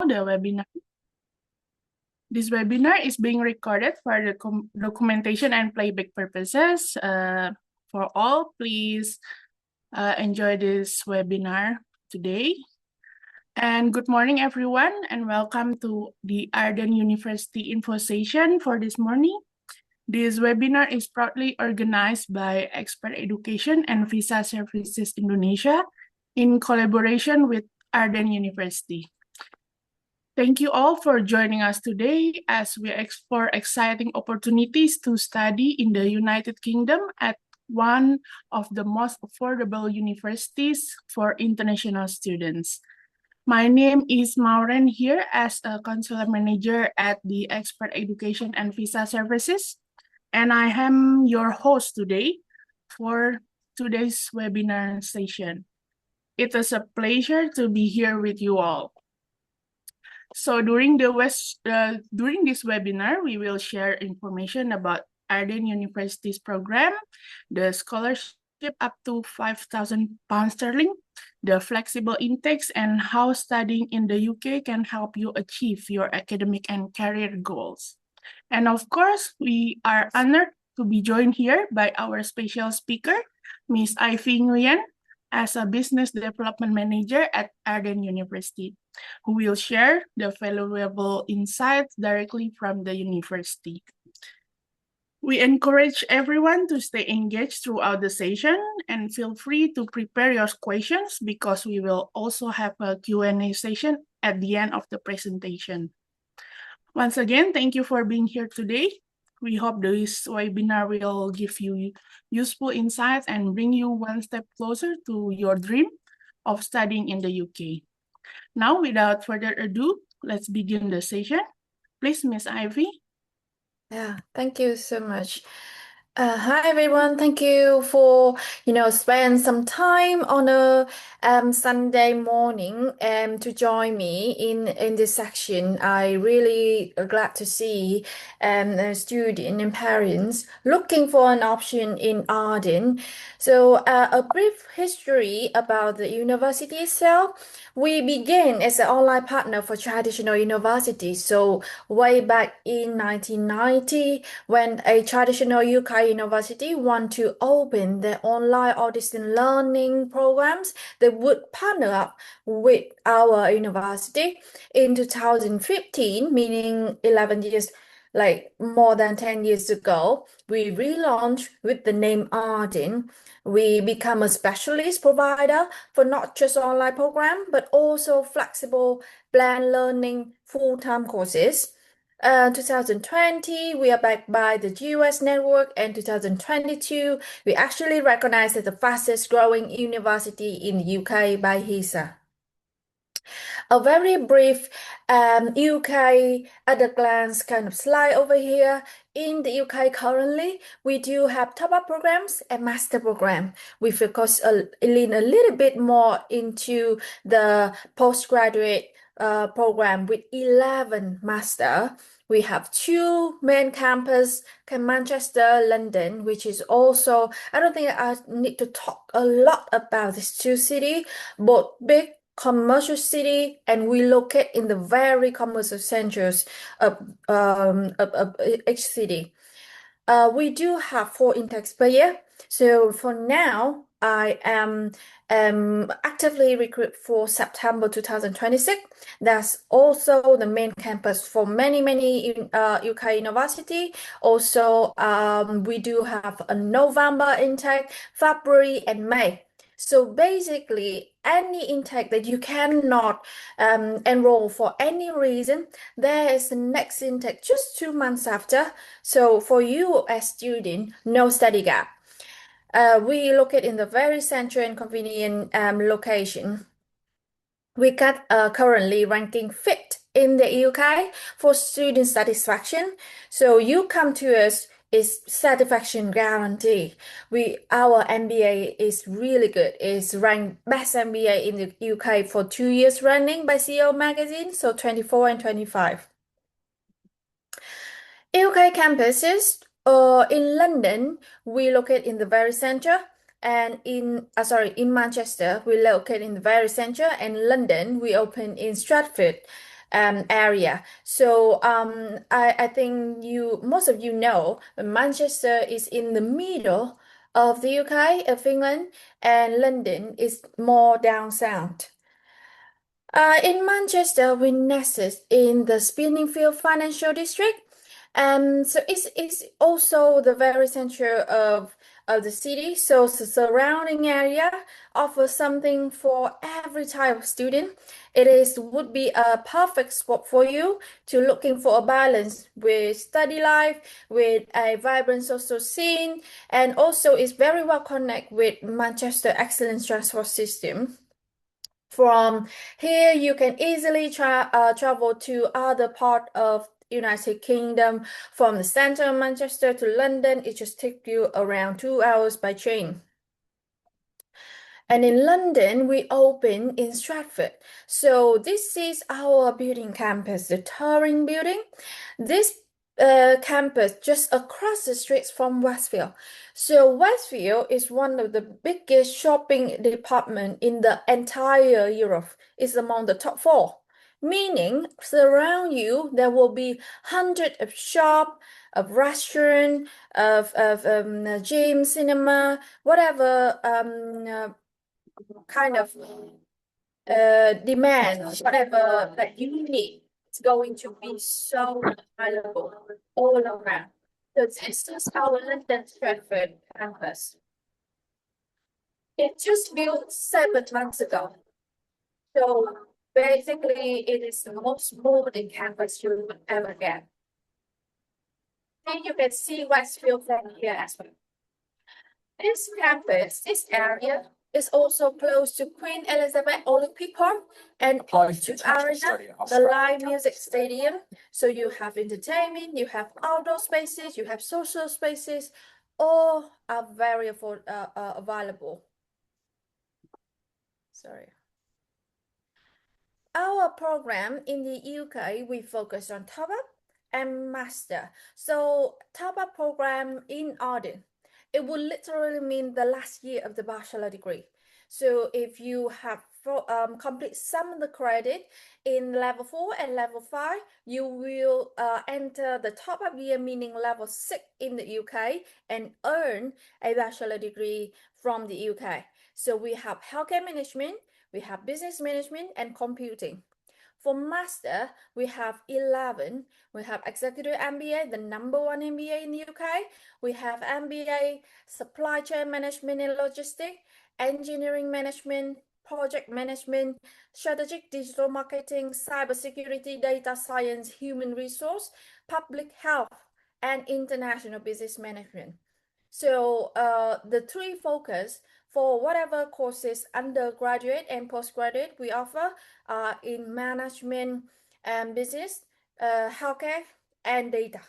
the webinar. This webinar is being recorded for the documentation and playback purposes. For all, please enjoy this webinar today. And good morning, everyone, and welcome to the Arden University Info Session for this morning. This webinar is proudly organized by Expert Education and Visa Services Indonesia in collaboration with Arden University. Thank you all for joining us today as we explore exciting opportunities to study in the United Kingdom at one of the most affordable universities for international students. My name is Maureen here as a consular manager at the Expert Education and Visa Services, and I am your host today for today's webinar session. It is a pleasure to be here with you all. So during this webinar, we will share information about Arden University's program, the scholarship up to £5,000, the flexible intakes, and how studying in the UK can help you achieve your academic and career goals. And of course, we are honored to be joined here by our special speaker, Ms. Ivy Nguyen, as a Business Development Manager at Arden University, who will share the valuable insights directly from the university. We encourage everyone to stay engaged throughout the session and feel free to prepare your questions because we will also have a Q&A session at the end of the presentation. Once again, thank you for being here today. We hope this webinar will give you useful insights and bring you one step closer to your dream of studying in the UK. Now, without further ado, let's begin the session. Please, Ms. Ivy. Yeah, thank you so much. Hi everyone, thank you for spend some time on a Sunday morning to join me in this section. I really glad to see the student and parents looking for an option in Arden. So a brief history about the university itself. We began as an online partner for traditional universities. So way back in 1990, when a traditional UK university want to open their online or distance learning programs, they would partner up with our university. In 2015, meaning 11 years, like more than 10 years ago, we relaunched with the name Arden. We become a specialist provider for not just online program, but also flexible blend learning full-time courses. 2020, we are backed by the US network, and 2022, we actually recognized as the fastest growing university in the UK by HISA. A very brief UK at a glance kind of slide over here. In the UK currently, we do have top-up programs and master program. We focus lean a little bit more into the postgraduate program with 11 master. We have two main campus, Manchester, London, which is also, I don't think I need to talk a lot about these two cities, both big commercial city, and we locate in the very commercial centers of each city. We do have 4 intakes per year. So for now, I am actively recruit for September 2026. That's also the main campus for many UK university. Also, we do have a November intake, February and May. So basically, any intake that you cannot enroll for any reason, there is the next intake just 2 months after. So for you as student, no study gap. We locate in the very central and convenient location. We got currently ranking 5th in the UK for student satisfaction. So you come to us is satisfaction guarantee. Our MBA is really good. It's ranked best MBA in the UK for 2 years running by CEO magazine, so 24 and 25. UK campuses in London, we locate in the very center, and in Manchester, we locate in the very center, and London, we open in Stratford. area. So I think most of you know Manchester is in the middle of the UK, of England, and London is more down south. In Manchester, we nested in the Spinningfield Financial District. So it's also the very center of the city. So the surrounding area offers something for every type of student. Would be a perfect spot for you to looking for a balance with study life, with a vibrant social scene, and also is very well connected with Manchester Excellent Transport System. From here, you can easily travel to other part of United Kingdom. From the center of Manchester to London, it just takes you around 2 hours by train. And in London, we open in Stratford. So this is our building campus, the Turing building. This campus just across the streets from Westfield. So Westfield is one of the biggest shopping department in the entire Europe. It's among the top four. Meaning, surround you, there will be hundreds of shop, of restaurant, of gym, cinema, whatever kind of demand, whatever that you need, it's going to be so available all around. So this is our London Stratford campus. It just built 7 months ago. So basically, it is the most modern campus you will ever get. And you can see Westfield from here as well. This campus, this area, is also close to Queen Elizabeth Olympic Park and to Arden, the live music stadium. So you have entertainment, you have outdoor spaces, you have social spaces, all are very available. Sorry. Our program in the UK, we focus on top-up and master. So top-up program in Arden, it will literally mean the last year of the bachelor degree. So if you have complete some of the credit in level 4 and level 5, you will enter the top-up year, meaning level 6 in the UK, and earn a bachelor degree from the UK. So we have healthcare management, we have business management and computing. For master, we have 11. We have executive MBA, the #1 MBA in the UK. We have MBA, supply chain management and logistics, engineering management, project management, strategic digital marketing, cybersecurity, data science, human resource, public health, and international business management. So the three focus for whatever courses undergraduate and postgraduate we offer in management and business, healthcare, and data.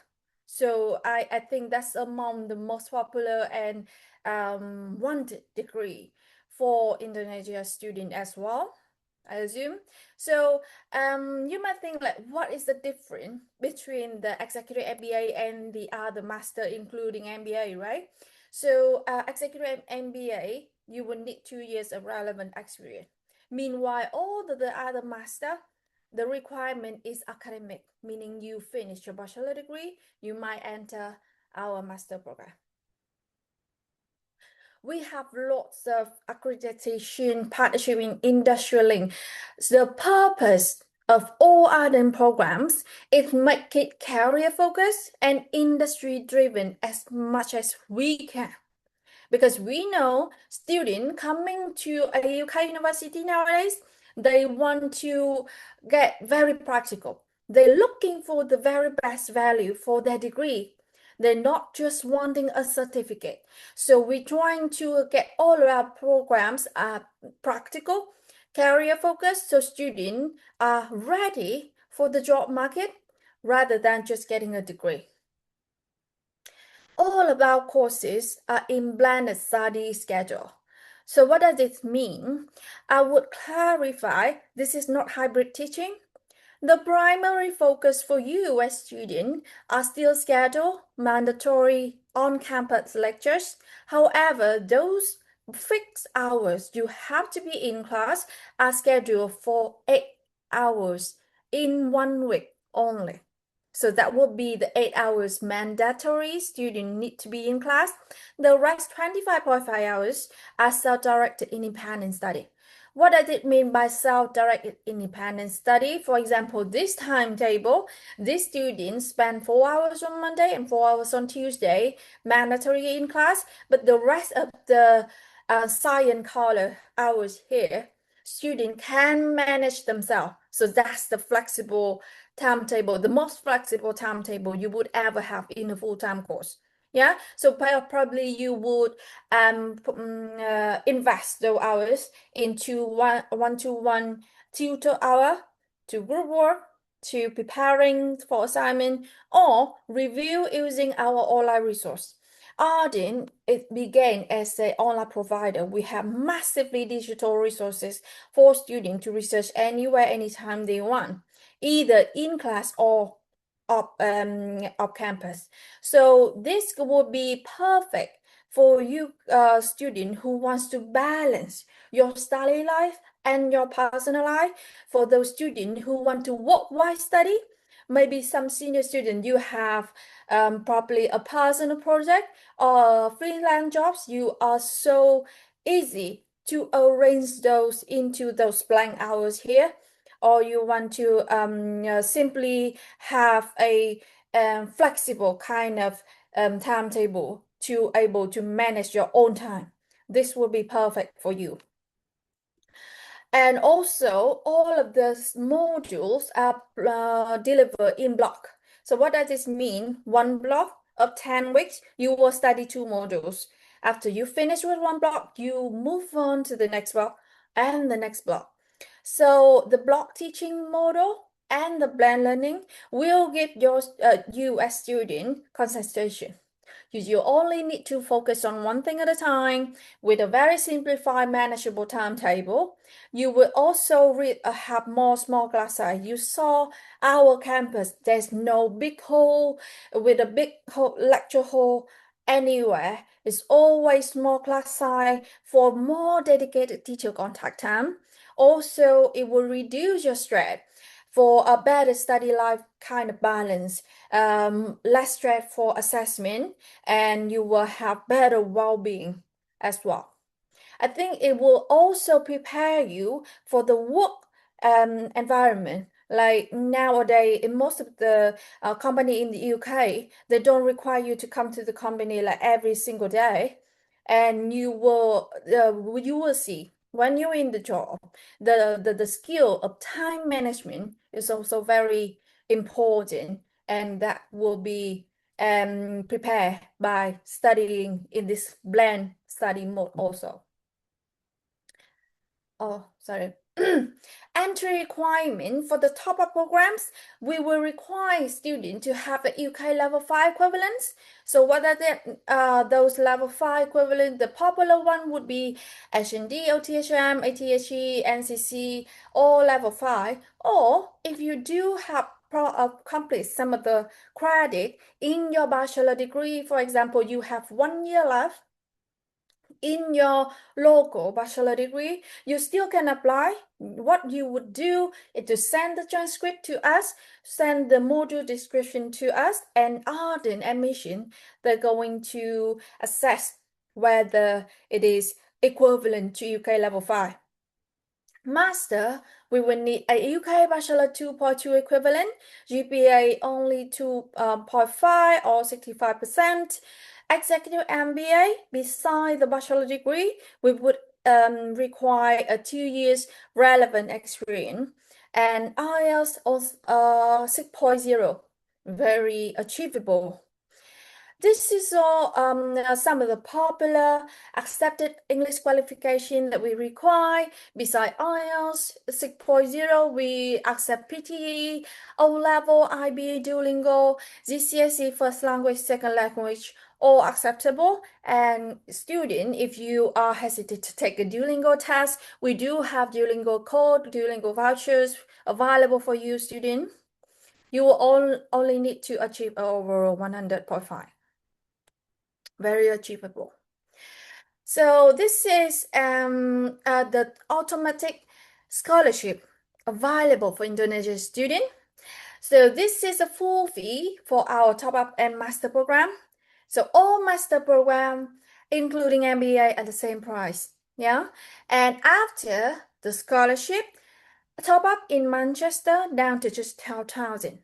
So I think that's among the most popular and wanted degree for Indonesia student as well, I assume. So you might think like, what is the difference between the executive MBA and the other master, including MBA, right? So executive MBA, you will need 2 years of relevant experience. Meanwhile, all the other master, the requirement is academic, meaning you finish your bachelor degree, you might enter our master program. We have lots of accreditation, partnership in industrial link. The purpose of all Arden programs is make it career focused and industry driven as much as we can. Because we know students coming to a UK university nowadays, they want to get very practical. They're looking for the very best value for their degree. They're not just wanting a certificate. So we're trying to get all of our programs practical, career focused, so students are ready for the job market rather than just getting a degree. All of our courses are in blended study schedule. So what does this mean? I would clarify this is not hybrid teaching. The primary focus for you as students are still scheduled, mandatory on-campus lectures. However, those fixed hours you have to be in class are scheduled for 8 hours in 1 week only. So that will be the 8 hours mandatory student need to be in class. The rest 25.5 hours are self-directed independent study. What does it mean by self-directed independent study? For example, this timetable, this student spend 4 hours on Monday and 4 hours on Tuesday, mandatory in class, but the rest of the science color hours here, student can manage themselves. So that's the flexible timetable, the most flexible timetable you would ever have in a full-time course. Yeah, so probably you would invest those hours into one-to-one tutor hour, to group work, to preparing for assignment, or review using our online resource. Arden, it began as an online provider. We have massively digital resources for students to research anywhere, anytime they want, either in class or off campus. So this would be perfect for you student who wants to balance your study life and your personal life. For those students who want to work while study, maybe some senior student, you have probably a personal project or freelance jobs. You are so easy to arrange those into those blank hours here, or you want to simply have a flexible kind of timetable to able to manage your own time. This will be perfect for you. And also, all of the modules are delivered in block. So what does this mean? One block of 10 weeks, you will study 2 modules. After you finish with one block, you move on to the next block and the next block. So the block teaching model and the blend learning will give you as student concentration. You only need to focus on one thing at a time with a very simplified, manageable timetable. You will also have more small class size. You saw our campus, there's no big hall with a big lecture hall anywhere. It's always small class size for more dedicated teacher contact time. Also, it will reduce your stress for a better study life kind of balance, less stress for assessment, and you will have better well-being as well. I think it will also prepare you for the work environment. Like nowadays, in most of the company in the UK, they don't require you to come to the company like every single day, and you will see when you're in the job, the skill of time management is also very important, and that will be prepared by studying in this blend study mode also. Oh, sorry. Entry requirement for the top-up programs, we will require students to have a UK level 5 equivalents. So what are those level 5 equivalent? The popular one would be H&D, OTHM, ATHE, NCC, or level 5. Or if you do have complete some of the credit in your bachelor degree, for example, you have 1 year left in your local bachelor degree, you still can apply. What you would do is to send the transcript to us, send the module description to us, and Arden admission, they're going to assess whether it is equivalent to UK level 5. Master, we will need a UK Bachelor 2.2 equivalent, GPA only 2.5 or 65%. Executive MBA, beside the bachelor degree, we would require a 2 years relevant experience. And IELTS 6.0, very achievable. This is all some of the popular accepted English qualification that we require. Beside IELTS 6.0, we accept PTE, O-level, IB, Duolingo, GCSE, first language, second language, all acceptable. And student, if you are hesitant to take a Duolingo test, we do have Duolingo code, Duolingo vouchers available for you, student. You will only need to achieve over 100.5. Very achievable. So this is the automatic scholarship available for Indonesian students. So this is a full fee for our top-up and master program. So all master program, including MBA, at the same price. Yeah. And after the scholarship, top up in Manchester down to just 12,000.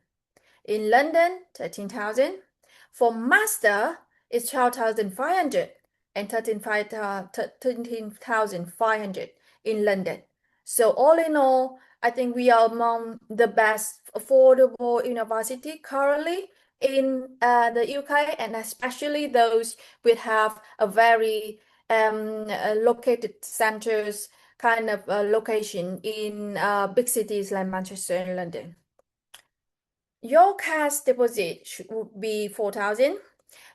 In London, 13,000. For master, it's 12,500 and 13,500 in London. So all in all, I think we are among the best affordable university currently in the UK, and especially those which have a very located centers kind of location in big cities like Manchester and London. Your cash deposit would be 4,000.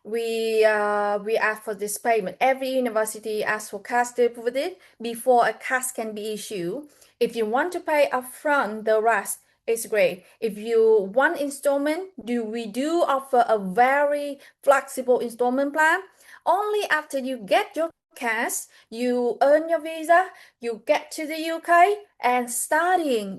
We ask for this payment. Every university asks for cash deposit before a cash can be issued. If you want to pay upfront, the rest is great. If you want installment, we do offer a very flexible installment plan. Only after you get your cash, you earn your visa, you get to the UK, and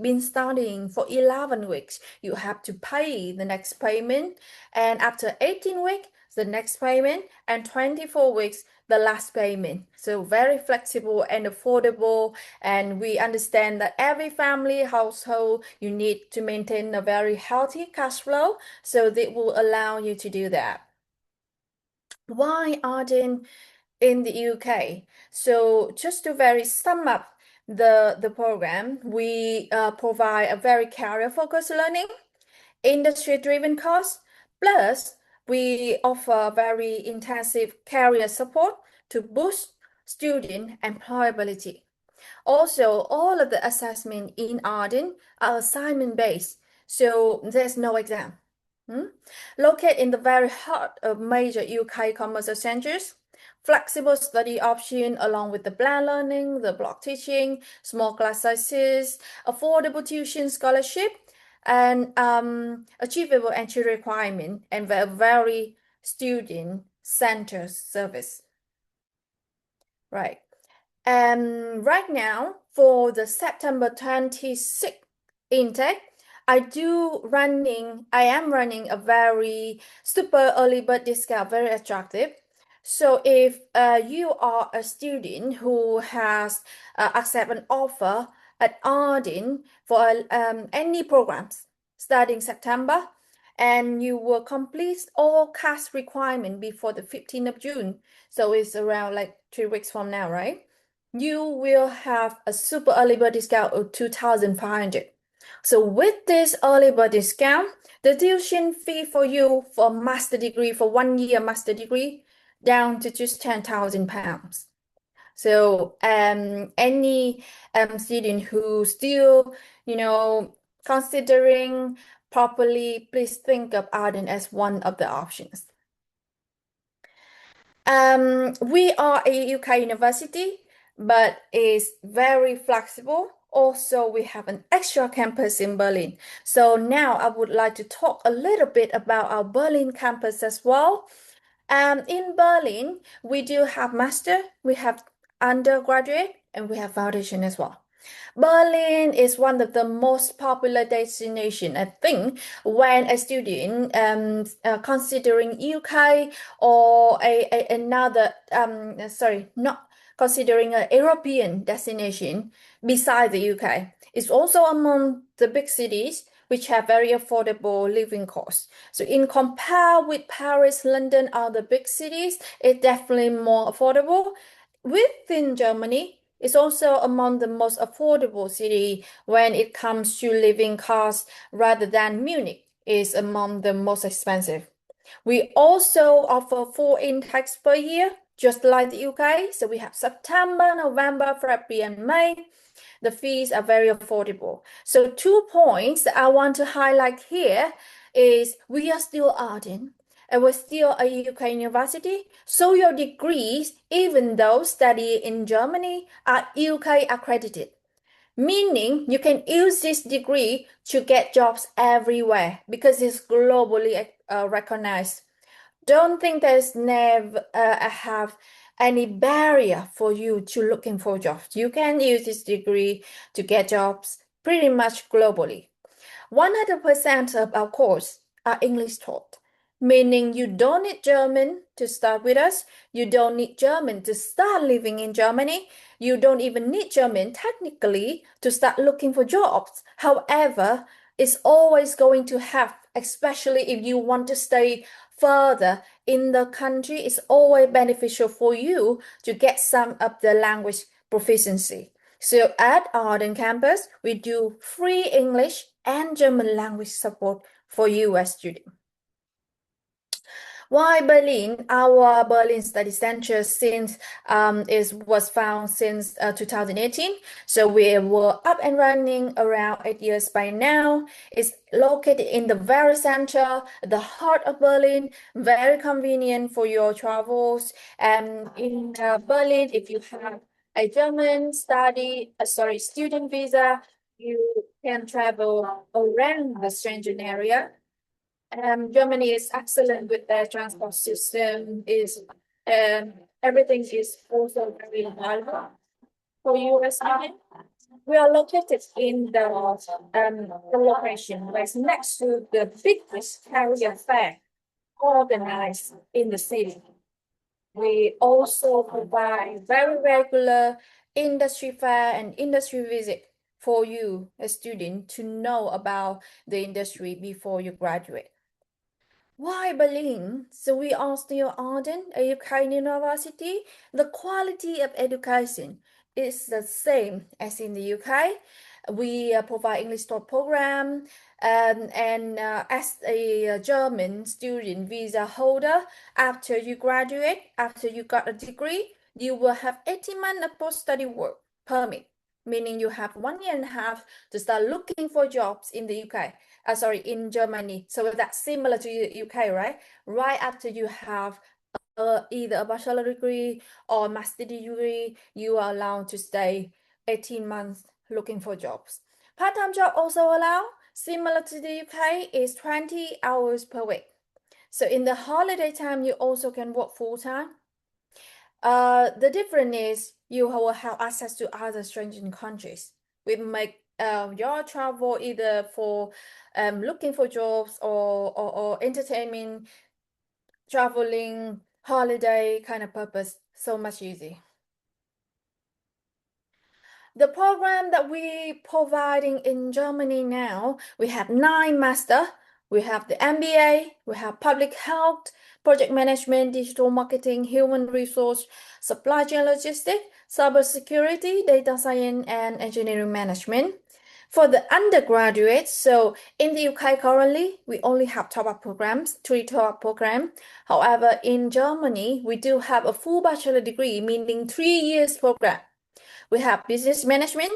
been studying for 11 weeks, you have to pay the next payment. And after 18 weeks, the next payment, and 24 weeks, the last payment. So very flexible and affordable. And we understand that every family household, you need to maintain a very healthy cash flow. So they will allow you to do that. Why Arden in the UK? So just to very sum up the program, we provide a very career-focused learning, industry-driven course, plus we offer very intensive career support to boost student employability. Also, all of the assessment in Arden are assignment-based, so there's no exam. Located in the very heart of major UK commercial centers, flexible study option along with the blend learning, the block teaching, small class sizes, affordable tuition scholarship, and achievable entry requirement, and very student-centered service. Right. And right now, for the September 26th intake, I am running a very super early bird discount, very attractive. So if you are a student who has accept an offer at Arden for any programs starting September, and you will complete all class requirement before the 15th of June, so it's around like 3 weeks from now, right? You will have a super early bird discount of 2,500. So with this early bird discount, the tuition fee for you for master degree, for 1 year master degree, down to just £10,000. So any student who still, considering properly, please think of Arden as one of the options. We are a UK university, but it's very flexible. Also, we have an extra campus in Berlin. So now I would like to talk a little bit about our Berlin campus as well. In Berlin, we do have master, we have undergraduate, and we have foundation as well. Berlin is one of the most popular destination, I think, when a student considering UK or another not considering a European destination beside the UK. It's also among the big cities which have very affordable living costs. So in compare with Paris, London, other big cities, it's definitely more affordable. Within Germany, it's also among the most affordable city when it comes to living costs, rather than Munich is among the most expensive. We also offer 4 intakes per year, just like the UK. So we have September, November, February, and May. The fees are very affordable. So 2 points that I want to highlight here is we are still Arden, and we're still a UK university. So your degrees, even though study in Germany, are UK accredited, meaning you can use this degree to get jobs everywhere because it's globally recognized. Don't think there's never have any barrier for you to looking for jobs. You can use this degree to get jobs pretty much globally. 100% of our course are English taught, meaning you don't need German to start with us. You don't need German to start living in Germany. You don't even need German technically to start looking for jobs. However, it's always going to have, especially if you want to stay further in the country, it's always beneficial for you to get some of the language proficiency. So at Arden campus, we do free English and German language support for you as students. Why Berlin? Our Berlin Study Center since was found since 2018. So we were up and running around 8 years by now. It's located in the very center, the heart of Berlin, very convenient for your travels. And in Berlin, if you have a German student visa, you can travel around the Schengen area. Germany is excellent with their transport system. Everything is also very reliable for you as student. We are located in the location where it's next to the biggest carrier fair organized in the city. We also provide very regular industry fair and industry visit for you, a student, to know about the industry before you graduate. Why Berlin? So we are still Arden, a UK university. The quality of education is the same as in the UK. We provide English taught program, and as a German student visa holder, after you graduate, after you got a degree, you will have 18 months of post-study work permit, meaning you have 1 year and a half to start looking for jobs in the UK. In Germany. So that's similar to UK, right? Right after you have either a bachelor degree or master degree, you are allowed to stay 18 months looking for jobs. Part-time job also allowed, similar to the UK, is 20 hours per week. So in the holiday time, you also can work full-time. The difference is you will have access to other Schengen countries. We make your travel either for looking for jobs or entertainment, traveling, holiday kind of purpose, so much easy. The program that we providing in Germany now, we have 9 master. We have the MBA, we have public health, project management, digital marketing, human resource, supply chain logistics, cybersecurity, data science, and engineering management. For the undergraduates, so in the UK currently, we only have top-up programs, 3 top-up programs. However, in Germany, we do have a full bachelor degree, meaning 3 years program. We have business management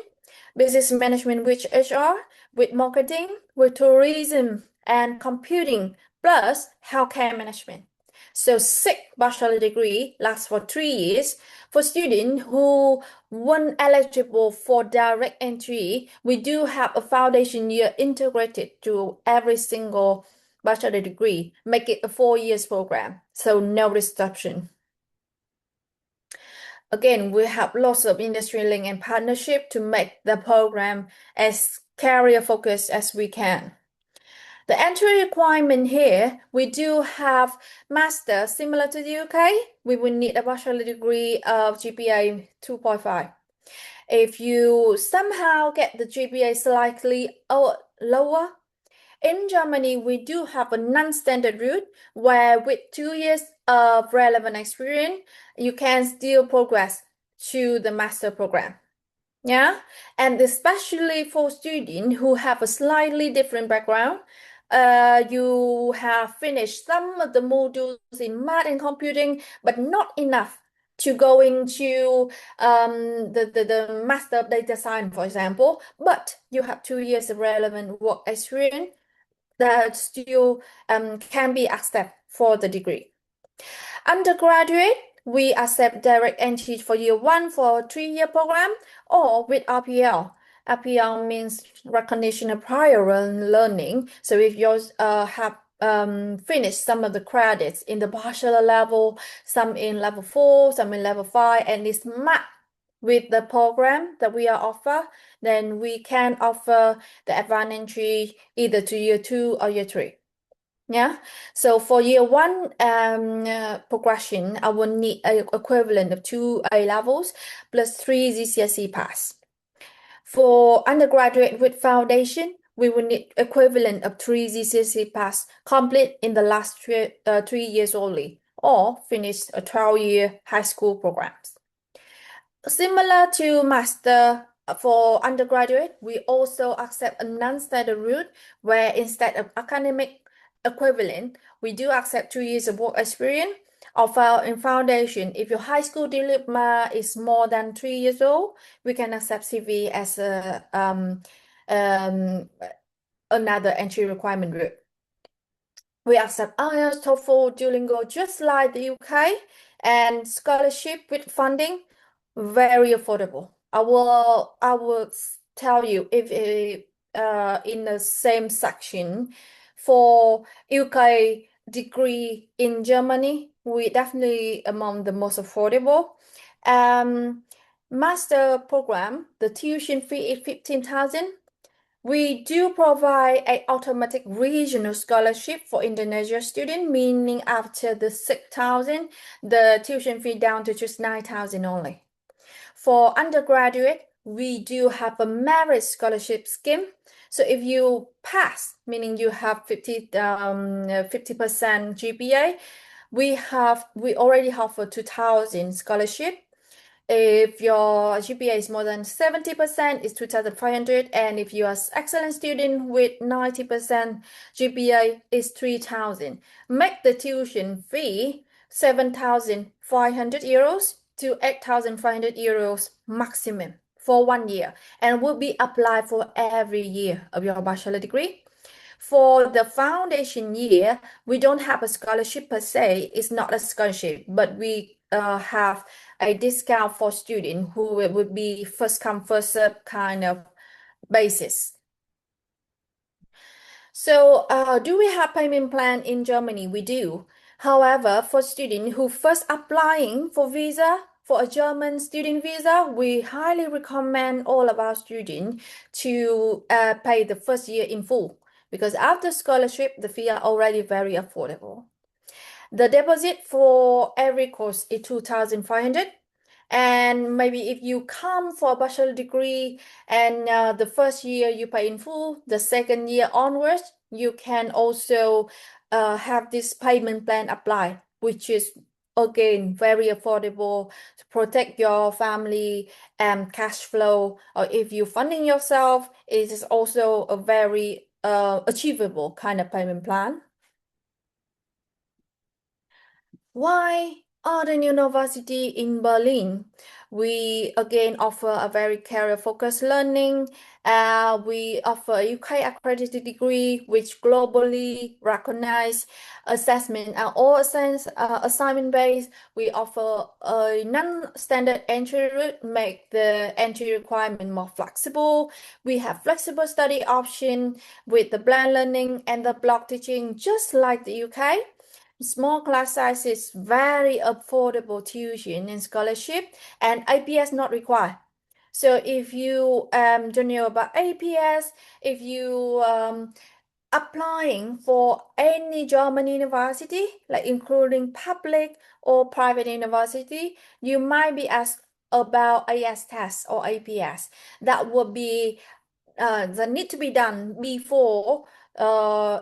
with HR, with marketing, with tourism and computing, plus healthcare management. So 6 bachelor degree lasts for 3 years. For students who weren't eligible for direct entry, we do have a foundation year integrated to every single bachelor degree, make it a 4 years program, so no disruption. Again, we have lots of industry link and partnership to make the program as career focused as we can. The entry requirement here, we do have master similar to the UK. We will need a bachelor degree of GPA 2.5. If you somehow get the GPA slightly lower, in Germany, we do have a non-standard route where with 2 years of relevant experience, you can still progress to the master program. Yeah, and especially for students who have a slightly different background, you have finished some of the modules in math and computing, but not enough to go into the master of data science, for example, but you have 2 years of relevant work experience that still can be accepted for the degree. Undergraduate, we accept direct entry for year 1 for a 3-year program or with RPL. RPL means recognition of prior learning. So if you have finished some of the credits in the bachelor level, some in level 4, some in level 5, and it's with the program that we are offer, then we can offer the advanced entry either to year 2 or year 3. Yeah. So for year 1 progression, I will need a equivalent of 2 A levels plus 3 GCSE pass. For undergraduate with foundation, we will need equivalent of 3 GCSE pass complete in the last 3 years only, or finish a 12-year high school programs. Similar to master for undergraduate, we also accept a non-standard route where instead of academic equivalent, we do accept 2 years of work experience. In foundation, if your high school diploma is more than 3 years old, we can accept CV as another entry requirement route. We accept IELTS, TOEFL, Duolingo, just like the UK, and scholarship with funding, very affordable. I will tell you if in the same section for UK degree in Germany, we definitely among the most affordable. Master program, the tuition fee is 15,000. We do provide an automatic regional scholarship for Indonesia student, meaning after the 6,000, the tuition fee down to just 9,000 only. For undergraduate, we do have a merit scholarship scheme. So if you pass, meaning you have 50% GPA, we already have a 2,000 scholarship. If your GPA is more than 70%, it's 2,500, and if you are excellent student with 90% GPA, it's 3,000. Make the tuition fee 7,500 euros to 8,500 euros maximum for 1 year, and will be applied for every year of your bachelor degree. For the foundation year, we don't have a scholarship per se. It's not a scholarship, but we have a discount for students who would be first come, first serve kind of basis. So do we have payment plan in Germany? We do. However, for students who first applying for visa, for a German student visa, we highly recommend all of our students to pay the first year in full, because after scholarship, the fee are already very affordable. The deposit for every course is 2,500. And maybe if you come for a bachelor degree and the first year you pay in full, the second year onwards, you can also have this payment plan apply, which is again very affordable to protect your family and cash flow. Or if you're funding yourself, it is also a very achievable kind of payment plan. Why Arden University in Berlin? We again offer a very career-focused learning. We offer a UK accredited degree, which globally recognized assessment and all assignment-based. We offer a non-standard entry route, make the entry requirement more flexible. We have flexible study option with the blend learning and the block teaching, just like the UK. Small class sizes, very affordable tuition and scholarship, and APS not required. So if you don't know about APS, if you applying for any German university, like including public or private university, you might be asked about AS test or APS. That would be that need to be done before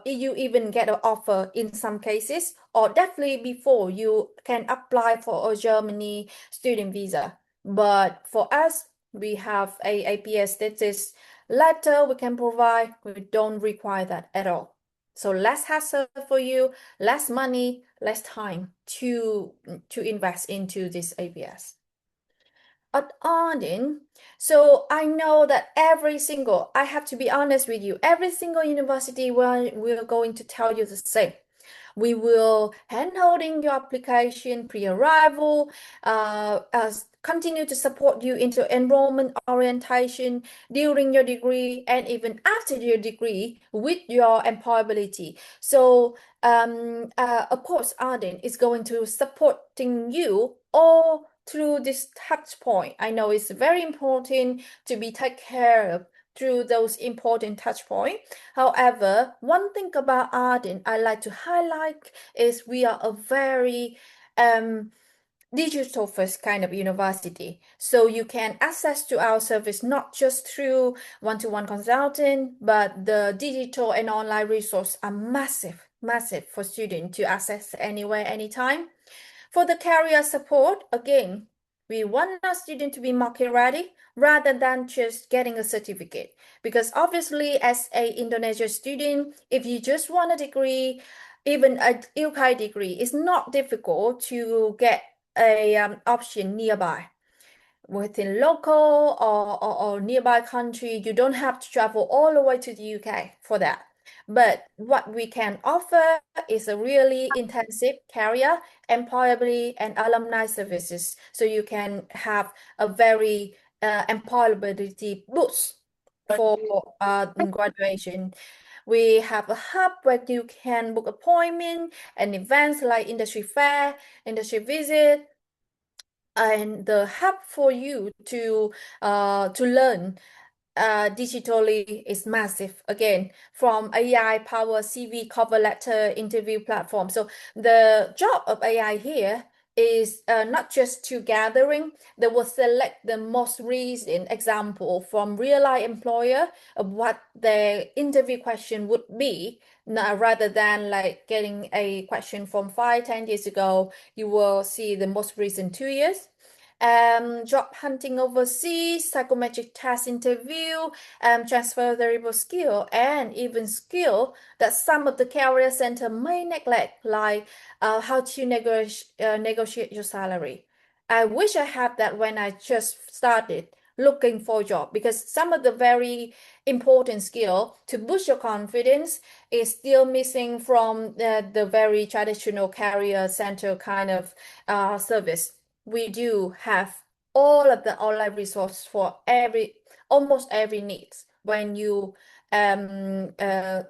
you even get an offer in some cases, or definitely before you can apply for a Germany student visa. But for us, we have a APS status letter we can provide. We don't require that at all. So less hassle for you, less money, less time to invest into this APS. At Arden, so I know that I have to be honest with you, every single university we're going to tell you the same. We will hand-holding your application pre-arrival, continue to support you into enrollment orientation during your degree and even after your degree with your employability. So of course, Arden is going to supporting you all through this touch point. I know it's very important to be taken care of through those important touch points. However, one thing about Arden I like to highlight is we are a very digital first kind of university. So you can access to our service not just through one-to-one consulting, but the digital and online resource are massive, massive for students to access anywhere, anytime. For the career support, again, we want our student to be market ready rather than just getting a certificate. Because obviously, as a Indonesia student, if you just want a degree, even a UK degree, it's not difficult to get a option nearby within local or nearby country. You don't have to travel all the way to the UK for that. But what we can offer is a really intensive career, employability, and alumni services. So you can have a very employability boost for graduation. We have a hub where you can book appointment and events like industry fair, industry visit, and the hub for you to learn digitally is massive. Again, from AI power CV cover letter interview platform. So the job of AI here is not just to gathering. They will select the most recent example from real life employer of what their interview question would be. Rather than like getting a question from 5, 10 years ago, you will see the most recent 2 years. Job hunting overseas, psychometric test interview, transferable skill, and even skill that some of the career center may neglect, like how to negotiate your salary. I wish I had that when I just started looking for a job, because some of the very important skill to boost your confidence is still missing from the very traditional career center kind of service. We do have all of the online resource for almost every needs when you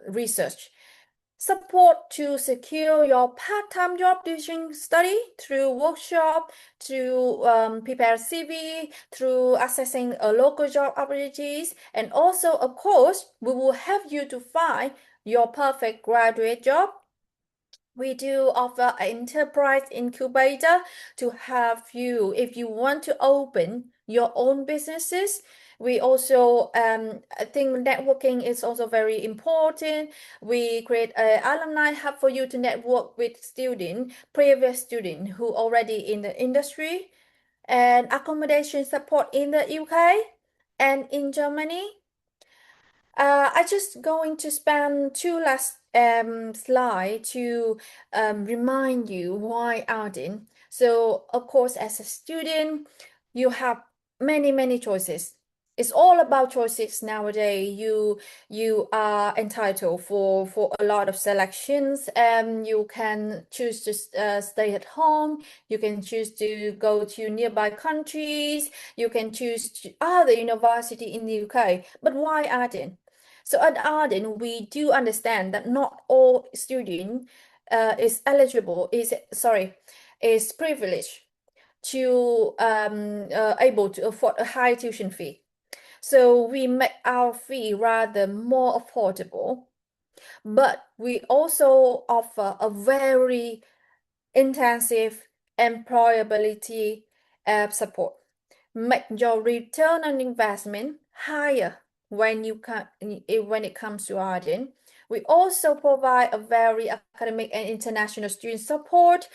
research. Support to secure your part-time job during study through workshop, through prepare CV, through accessing a local job opportunities, and also, of course, we will help you to find your perfect graduate job. We do offer an enterprise incubator to have you, if you want to open your own businesses. We also, I think networking is also very important. We create an alumni hub for you to network with students, previous students who already in the industry, and accommodation support in the UK and in Germany. I just going to spend two last slide to remind you why Arden. So of course, as a student, you have many choices. It's all about choices nowadays. You are entitled for a lot of selections. You can choose to stay at home. You can choose to go to nearby countries. You can choose other university in the UK. But why Arden? So at Arden, we do understand that not all student is eligible, is privileged to able to afford a high tuition fee. So we make our fee rather more affordable, but we also offer a very intensive employability support. Make your return on investment higher when it comes to Arden. We also provide a very academic and international student support.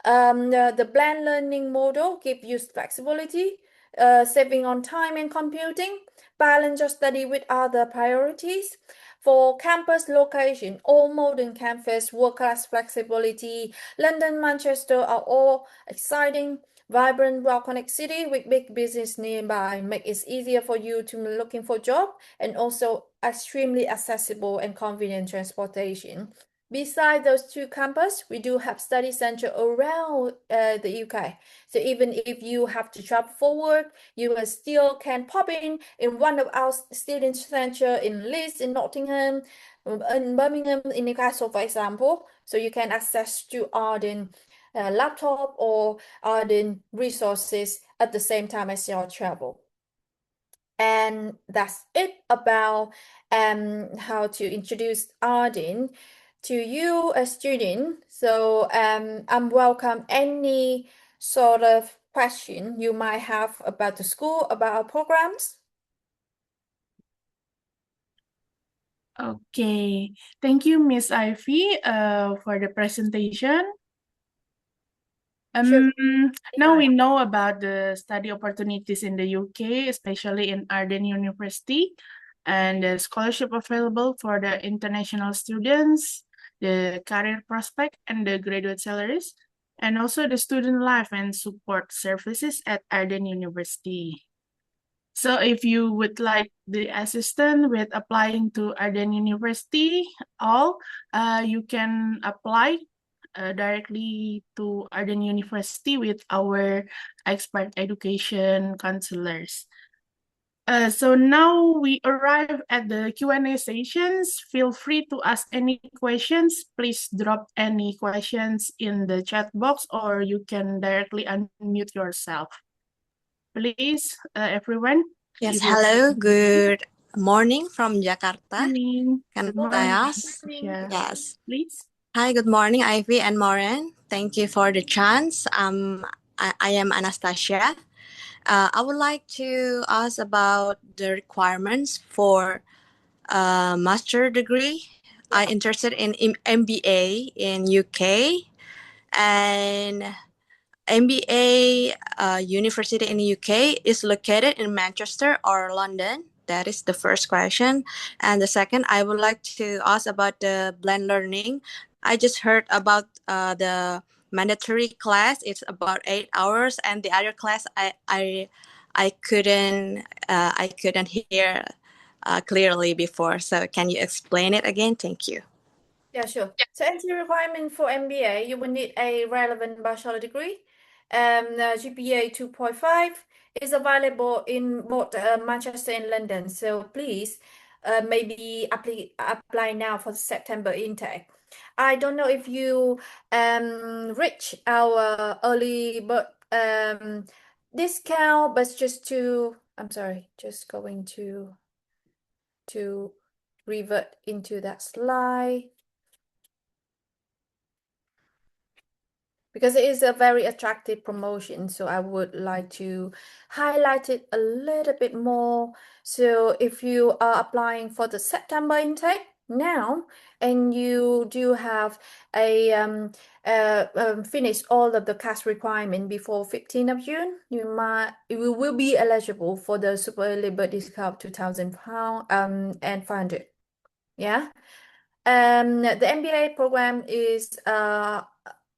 The blend learning model gives you flexibility, saving on time and computing, balance your study with other priorities. For campus location, all modern campus, world-class flexibility, London, Manchester are all exciting, vibrant, well-connected city with big business nearby. Make it easier for you to looking for job, and also extremely accessible and convenient transportation. Besides those two campus, we do have study center around the UK. So even if you have to travel for work, you still can pop in one of our student center in Leeds, in Nottingham, in Birmingham, in Newcastle, for example. So you can access to Arden laptop or Arden resources at the same time as your travel. And that's it about how to introduce Arden to you, a student. So I'm welcome any sort of question you might have about the school, about our programs. Okay, thank you, Miss Ivy, for the presentation. Sure. Now we know about the study opportunities in the UK, especially in Arden University, and the scholarship available for the international students, the career prospect, and the graduate salaries, and also the student life and support services at Arden University. So if you would like the assistant with applying to Arden University, you can apply directly to Arden University with our expert education counselors. So now we arrive at the Q&A sessions. Feel free to ask any questions. Please drop any questions in the chat box or you can directly unmute yourself. Please, everyone. Yes, If you hello. Good morning from Jakarta. morning. Can Good I morning. ask? Yeah, Yes. please. Hi, good morning, Ivy and Maureen. Thank you for the chance. I am Anastasia. I would like to ask about the requirements for a master degree. I'm interested in MBA in UK and MBA university in the UK is located in Manchester or London. That is the first question. And the second, I would like to ask about the blend learning. I just heard about the mandatory class. It's about 8 hours, and the other class I couldn't hear clearly before. So can you explain it again? Thank you. Yeah, sure. So entry requirement for MBA, you will need a relevant bachelor degree. GPA 2.5 is available in both Manchester and London. So please maybe apply now for the September intake. I don't know if you reach our early bird discount, but I'm sorry, just going to revert into that slide. Because it is a very attractive promotion, so I would like to highlight it a little bit more. So if you are applying for the September intake now and you do have a finish all of the cash requirement before 15th of June, you will be eligible for the super early bird discount £2,000 and 500. Yeah. The MBA program is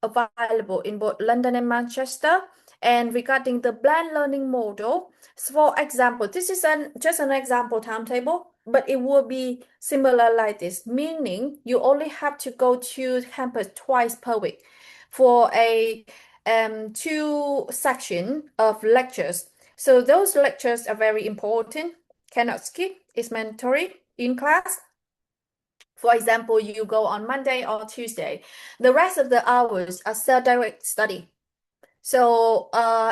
available in both London and Manchester. And regarding the blend learning model, so for example, this is just an example timetable, but it will be similar like this, meaning you only have to go to campus twice per week for a 2 section of lectures. So those lectures are very important, cannot skip, it's mandatory in class. For example, you go on Monday or Tuesday. The rest of the hours are self-direct study. So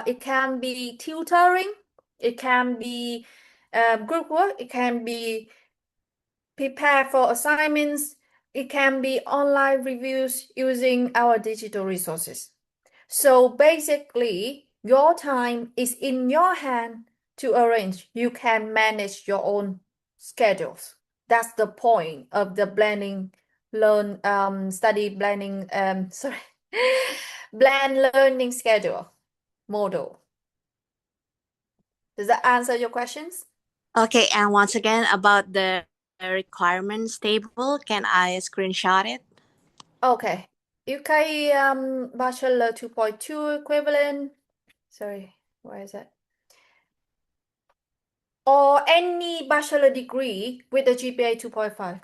it can be tutoring, it can be group work, it can be prepare for assignments, it can be online reviews using our digital resources. So basically, your time is in your hand to arrange. You can manage your own schedules. That's the point of the study blending sorry blend learning schedule model. Does that answer your questions? Okay, and once again about the requirements table, can I screenshot it? Okay. UK Bachelor 2.2 equivalent. Sorry, where is it? Or any bachelor degree with a GPA 2.5.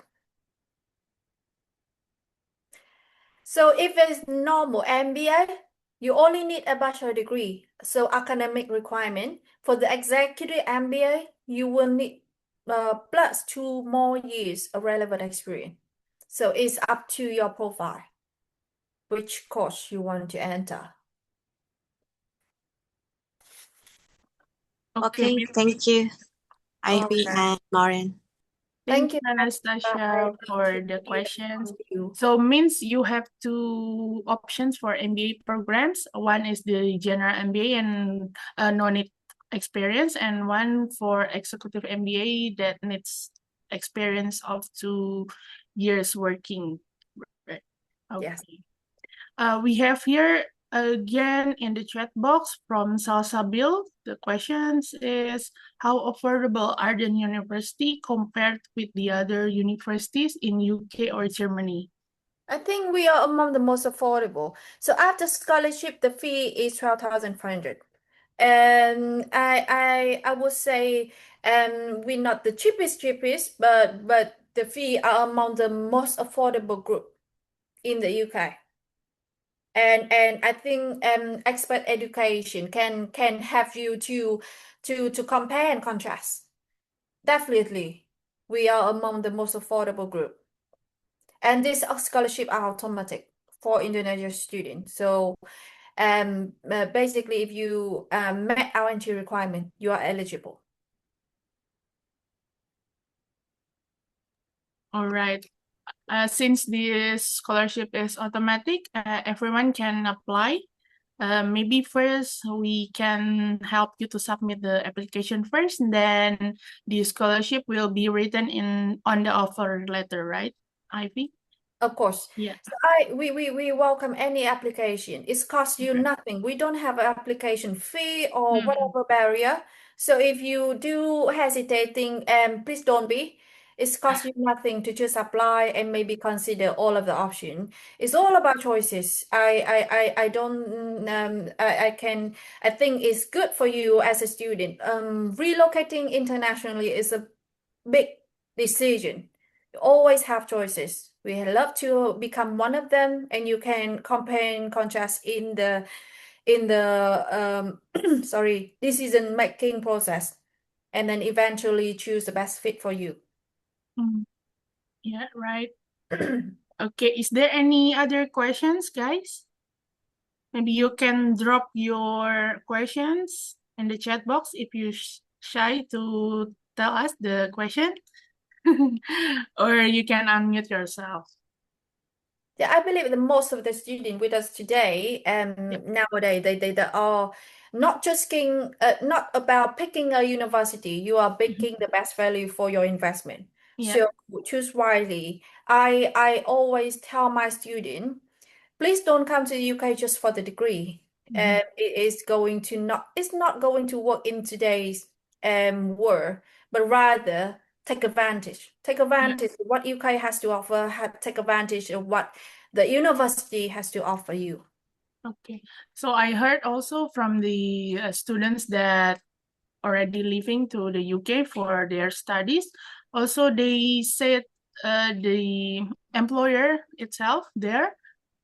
So if it's normal MBA, you only need a bachelor degree. So academic requirement for the executive MBA, you will need plus 2 more years of relevant experience. So it's up to your profile. which course you want to enter. Okay, thank you, Ivy Okay. and Lauren. Thank Thank you, you, Anastasia, for the Ivy. questions. Thank you. So means you have two options for MBA programs. One is the general MBA and no need experience, and one for executive MBA that needs experience of 2 years working. Right. Yes. Okay. We have here again in the chat box from Salsabil. The questions is how affordable Arden University compared with the other universities in UK or Germany? I think we are among the most affordable. So after scholarship, the fee is 12,500. And I would say we're not the cheapest, but the fee are among the most affordable group in the UK. And I think expert education can have you to compare and contrast. Definitely, we are among the most affordable group. And this scholarship are automatic for Indonesian students. So basically, if you met our entry requirement, you are eligible. All right. Since this scholarship is automatic, everyone can apply. Maybe first we can help you to submit the application first, and then the scholarship will be written in on the offer letter, right, Ivy? Of course. Yeah. So we welcome any application. It costs you Okay. nothing. We don't have an application fee or Mhm. whatever barrier. So if you do hesitating, please don't be. It's cost you nothing to just apply and maybe consider all of the option. It's all about choices. I don't I think it's good for you as a student. Relocating internationally is a big decision. You always have choices. We love to become one of them, and you can compare and contrast in the sorry, decision making process, and then eventually choose the best fit for you. Mm. Yeah, right. Okay, is there any other questions, guys? Maybe you can drop your questions in the chat box if you shy to tell us the question, or you can unmute yourself. Yeah, I believe that most of the students with us today, nowadays, they are not just not about picking a university. You are picking the best value for your investment. Yeah. So choose wisely. I always tell my student, please don't come to the UK just for the degree. Mhm. It's not going to work in today's world, but rather take advantage. Take advantage of what UK has to offer, take advantage of what the university has to offer you. Okay. So I heard also from the students that already living to the UK for their studies. Also, they said the employer itself there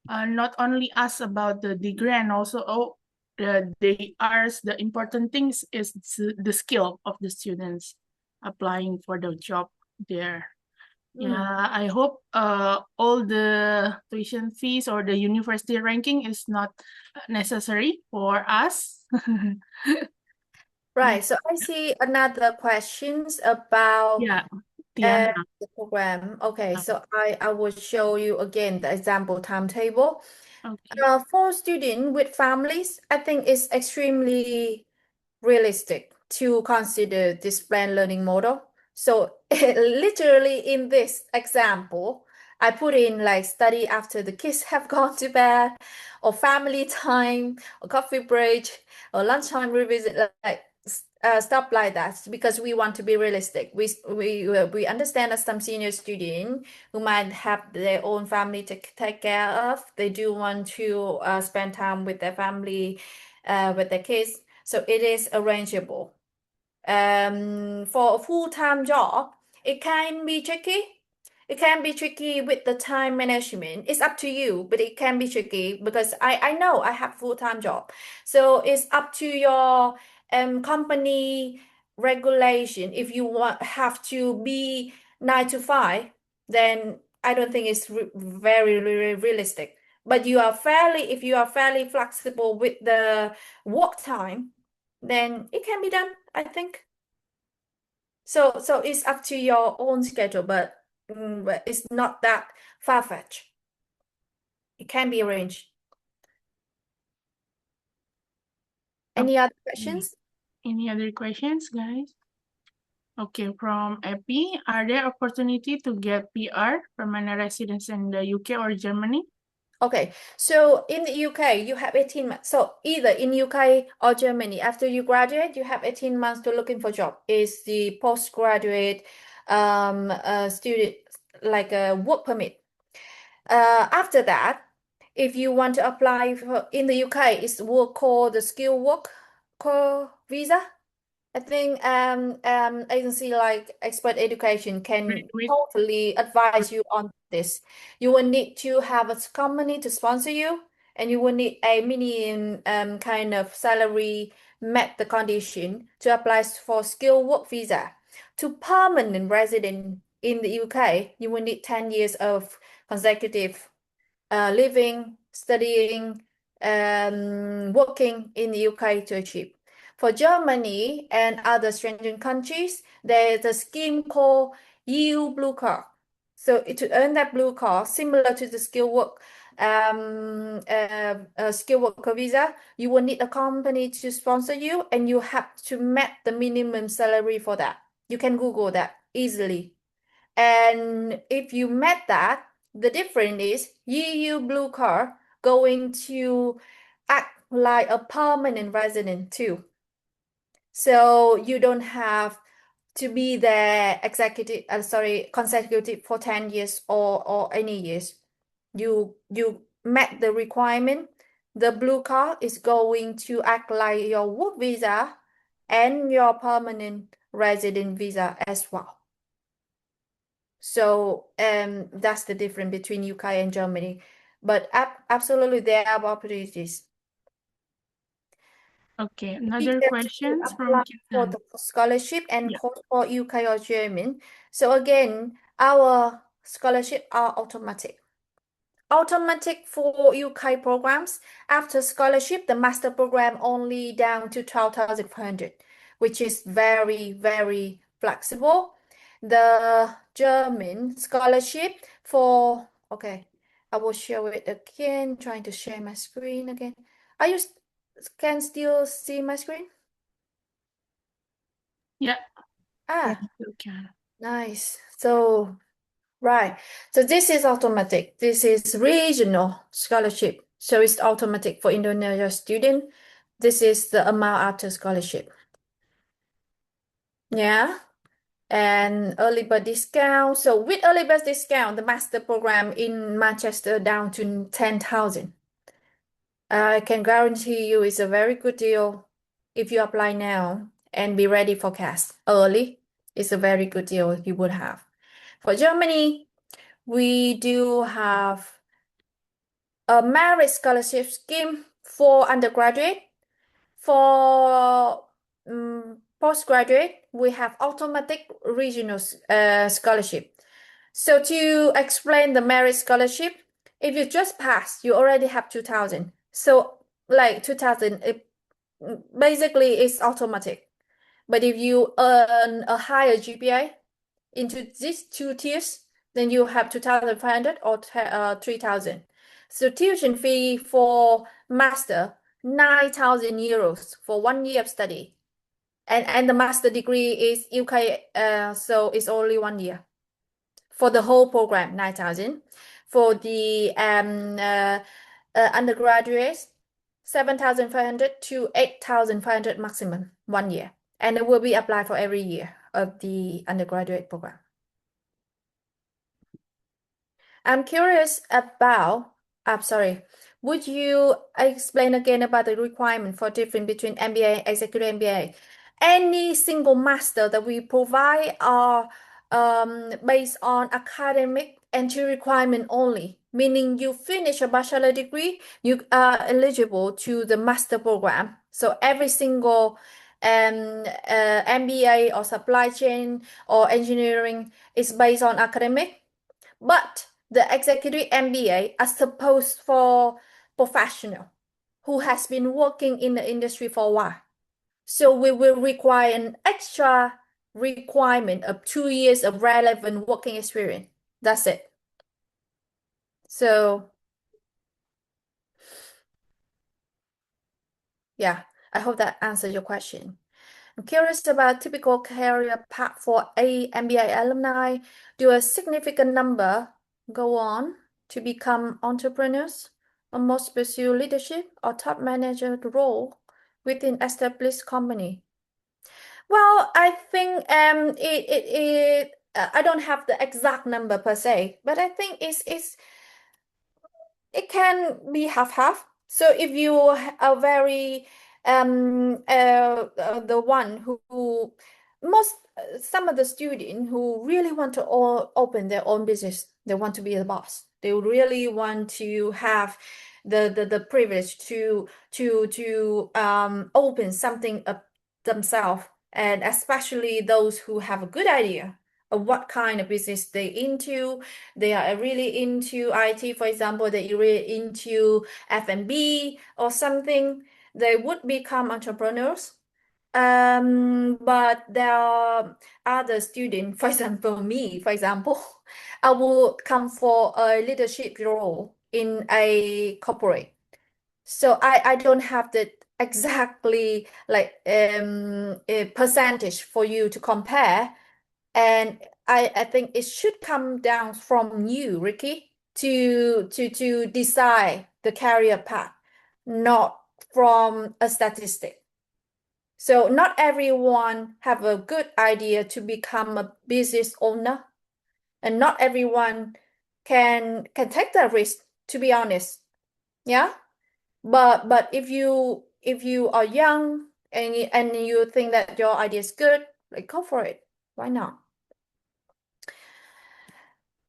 not only ask about the degree and also they ask the important things is the skill of the students applying for the job there. Yeah, I hope all the tuition fees or the university ranking is not necessary for us. Right. So I see another questions about Yeah, Tiana. the program. Okay, so I will show you again the example timetable. Okay. For students with families, I think it's extremely realistic to consider this blended learning model. So literally in this example, I put in like study after the kids have gone to bed, or family time, or coffee break, or lunchtime revisit, like stuff like that, because we want to be realistic. We understand that some senior student who might have their own family to take care of, they do want to spend time with their family, with their kids. So it is arrangeable. For a full-time job, it can be tricky. It can be tricky with the time management. It's up to you, but it can be tricky because I know I have full-time job. So it's up to your company regulation. If you have to be 9 to 5, then I don't think it's very realistic. But if you are fairly flexible with the work time, then it can be done, I think. So it's up to your own schedule, but it's not that far-fetched. It can be arranged. Any other questions? Any other questions, guys? Okay, from Epi, are there opportunity to get PR, permanent residence in the UK or Germany? Okay, so in the UK, you have 18 months. So either in UK or Germany, after you graduate, you have 18 months to looking for job. Is the postgraduate student like a work permit. After that, if you want to apply for in the UK, it's work called the skilled worker visa. I think agency like Expert Education can Wait. totally advise you on this. You will need to have a company to sponsor you, and you will need a minimum kind of salary met the condition to apply for skilled work visa. To permanent resident in the UK, you will need 10 years of consecutive living, studying, working in the UK to achieve. For Germany and other Schengen countries, there's a scheme called EU Blue Card. So to earn that blue card, similar to the skilled worker visa, you will need a company to sponsor you, and you have to meet the minimum salary for that. You can Google that easily. And if you met that, the difference is EU Blue Card going to act like a permanent resident too. So you don't have to be there consecutive for 10 years or any years. You met the requirement. The blue card is going to act like your work visa and your permanent resident visa as well. So that's the difference between UK and Germany. But absolutely there are opportunities. Okay, another Teachers question to from apply for Kitan. the scholarship and Yeah. course for UK or German. So again, our scholarship are automatic. Automatic for UK programs. After scholarship, the master program only down to 12,500, which is very, very flexible. The German scholarship for, okay, I will show it again, trying to share my screen again. Are you can still see my screen? Yeah. Ah, You can. nice. So, right. So this is automatic. This is regional scholarship. So it's automatic for Indonesia student. This is the amount after scholarship. Yeah. And early bird discount. So with early bird discount, the master program in Manchester down to 10,000. I can guarantee you it's a very good deal if you apply now and be ready for CAS early. It's a very good deal you would have. For Germany, we do have a merit scholarship scheme for undergraduate. For postgraduate, we have automatic regional scholarship. So to explain the merit scholarship, if you just pass, you already have 2,000. So like 2,000, it basically is automatic. But if you earn a higher GPA into these two tiers, then you have 2,500 or 3,000. So tuition fee for master, 9,000 euros for 1 year of study. And the master degree is UK, so it's only 1 year. For the whole program, 9,000. For the undergraduates, 7,500 to 8,500 maximum 1 year. And it will be applied for every year of the undergraduate program. I'm curious about, sorry, would you explain again about the requirement for difference between MBA, executive MBA? Any single master that we provide are based on academic entry requirement only, meaning you finish a bachelor degree, you are eligible to the master program. So every single MBA or supply chain or engineering is based on academic. But the executive MBA are supposed for professional who has been working in the industry for a while. So we will require an extra requirement of 2 years of relevant working experience. That's it. So yeah, I hope that answers your question. I'm curious about typical career path for a MBA alumni. Do a significant number go on to become entrepreneurs, or most pursue leadership or top manager role within established company? Well, I think I don't have the exact number per se, but I think it can be half-half. So if you are very the one who most some of the students who really want to open their own business, they want to be the boss. They really want to have the privilege to open something up themselves, and especially those who have a good idea of what kind of business they into. They are really into IT, for example, they're really into F&B or something. They would become entrepreneurs. But there are other students, for example, me, for example, I will come for a leadership role in a corporate. So I don't have the exactly like a percentage for you to compare. And I think it should come down from you, Ricky, to decide the career path, not from a statistic. So not everyone have a good idea to become a business owner, and not everyone can take that risk, to be honest. Yeah. But if you are young and you think that your idea is good, like go for it. Why not?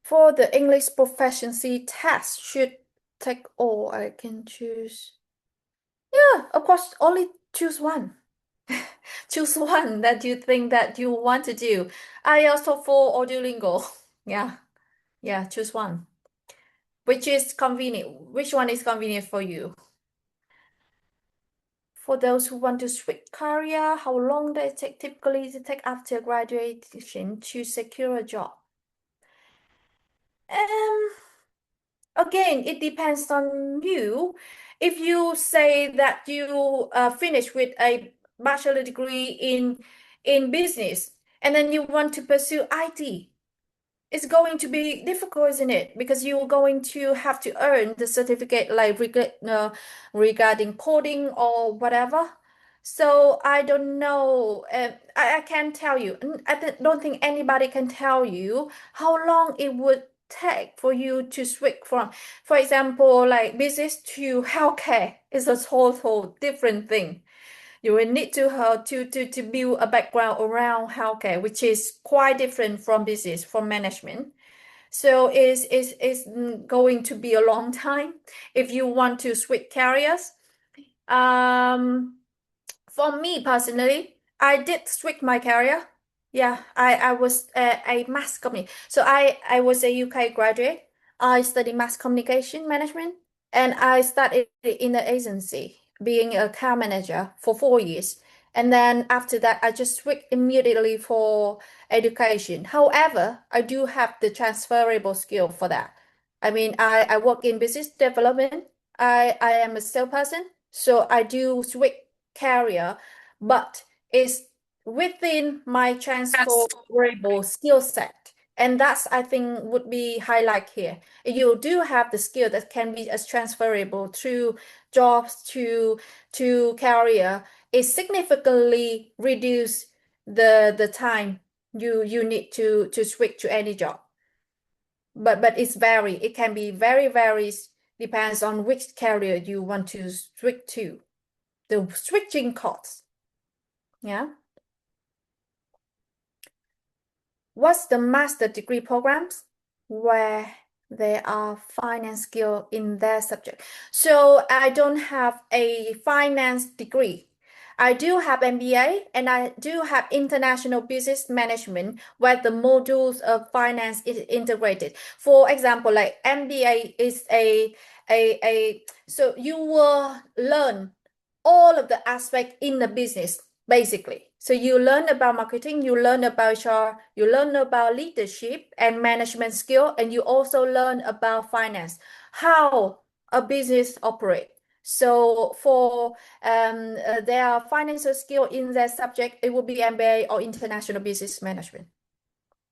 For the English proficiency test, should take all I can choose. Yeah, of course, only choose one. Choose one that you think that you want to do. IELTS, TOEFL, or Duolingo. Yeah, choose one. Which is convenient? Which one is convenient for you? For those who want to switch career, how long does it take typically to take after graduation to secure a job? Again, it depends on you. If you say that you finish with a bachelor degree in business and then you want to pursue IT, it's going to be difficult, isn't it? Because you're going to have to earn the certificate like regarding coding or whatever. So I don't know. I can't tell you. Don't think anybody can tell you how long it would take for you to switch from, for example, like business to healthcare is a total different thing. You will need to build a background around healthcare, which is quite different from business, from management. So it's going to be a long time if you want to switch careers. For me personally, I did switch my career. Yeah, I was a mass communication. So I was a UK graduate. I studied mass communication management, and I started in the agency, being a car manager for 4 years. And then after that, I just switched immediately for education. However, I do have the transferable skill for that. I mean, I work in business development. I am a salesperson, so I do switch career, but it's within my transferable skill set. And that's, I think, would be highlight here. You do have the skill that can be as transferable through jobs to career. It significantly reduce the time you need to switch to any job. But it's vary. It can be very varies, depends on which career you want to switch to. The switching costs. Yeah. What's the master degree programs where there are finance skill in their subject? So I don't have a finance degree. I do have MBA and I do have international business management where the modules of finance is integrated. For example, like MBA is so you will learn all of the aspects in the business basically. So you learn about marketing, you learn about HR, you learn about leadership and management skill, and you also learn about finance, how a business operates. So for their financial skill in that subject, it will be MBA or international business management.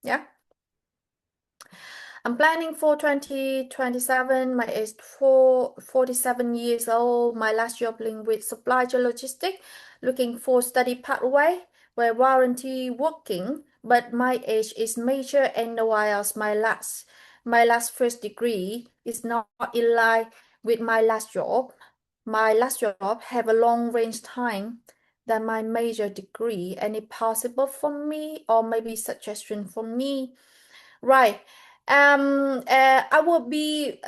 Yeah. I'm planning for 2027. My age 47 years old. My last job linked with supply chain logistics. Looking for study pathway where warranty working, but my age is major and no IELTS. My last first degree is not in line with my last job. My last job have a long range time than my major degree. Any possible for me or maybe suggestion for me? Right. I will be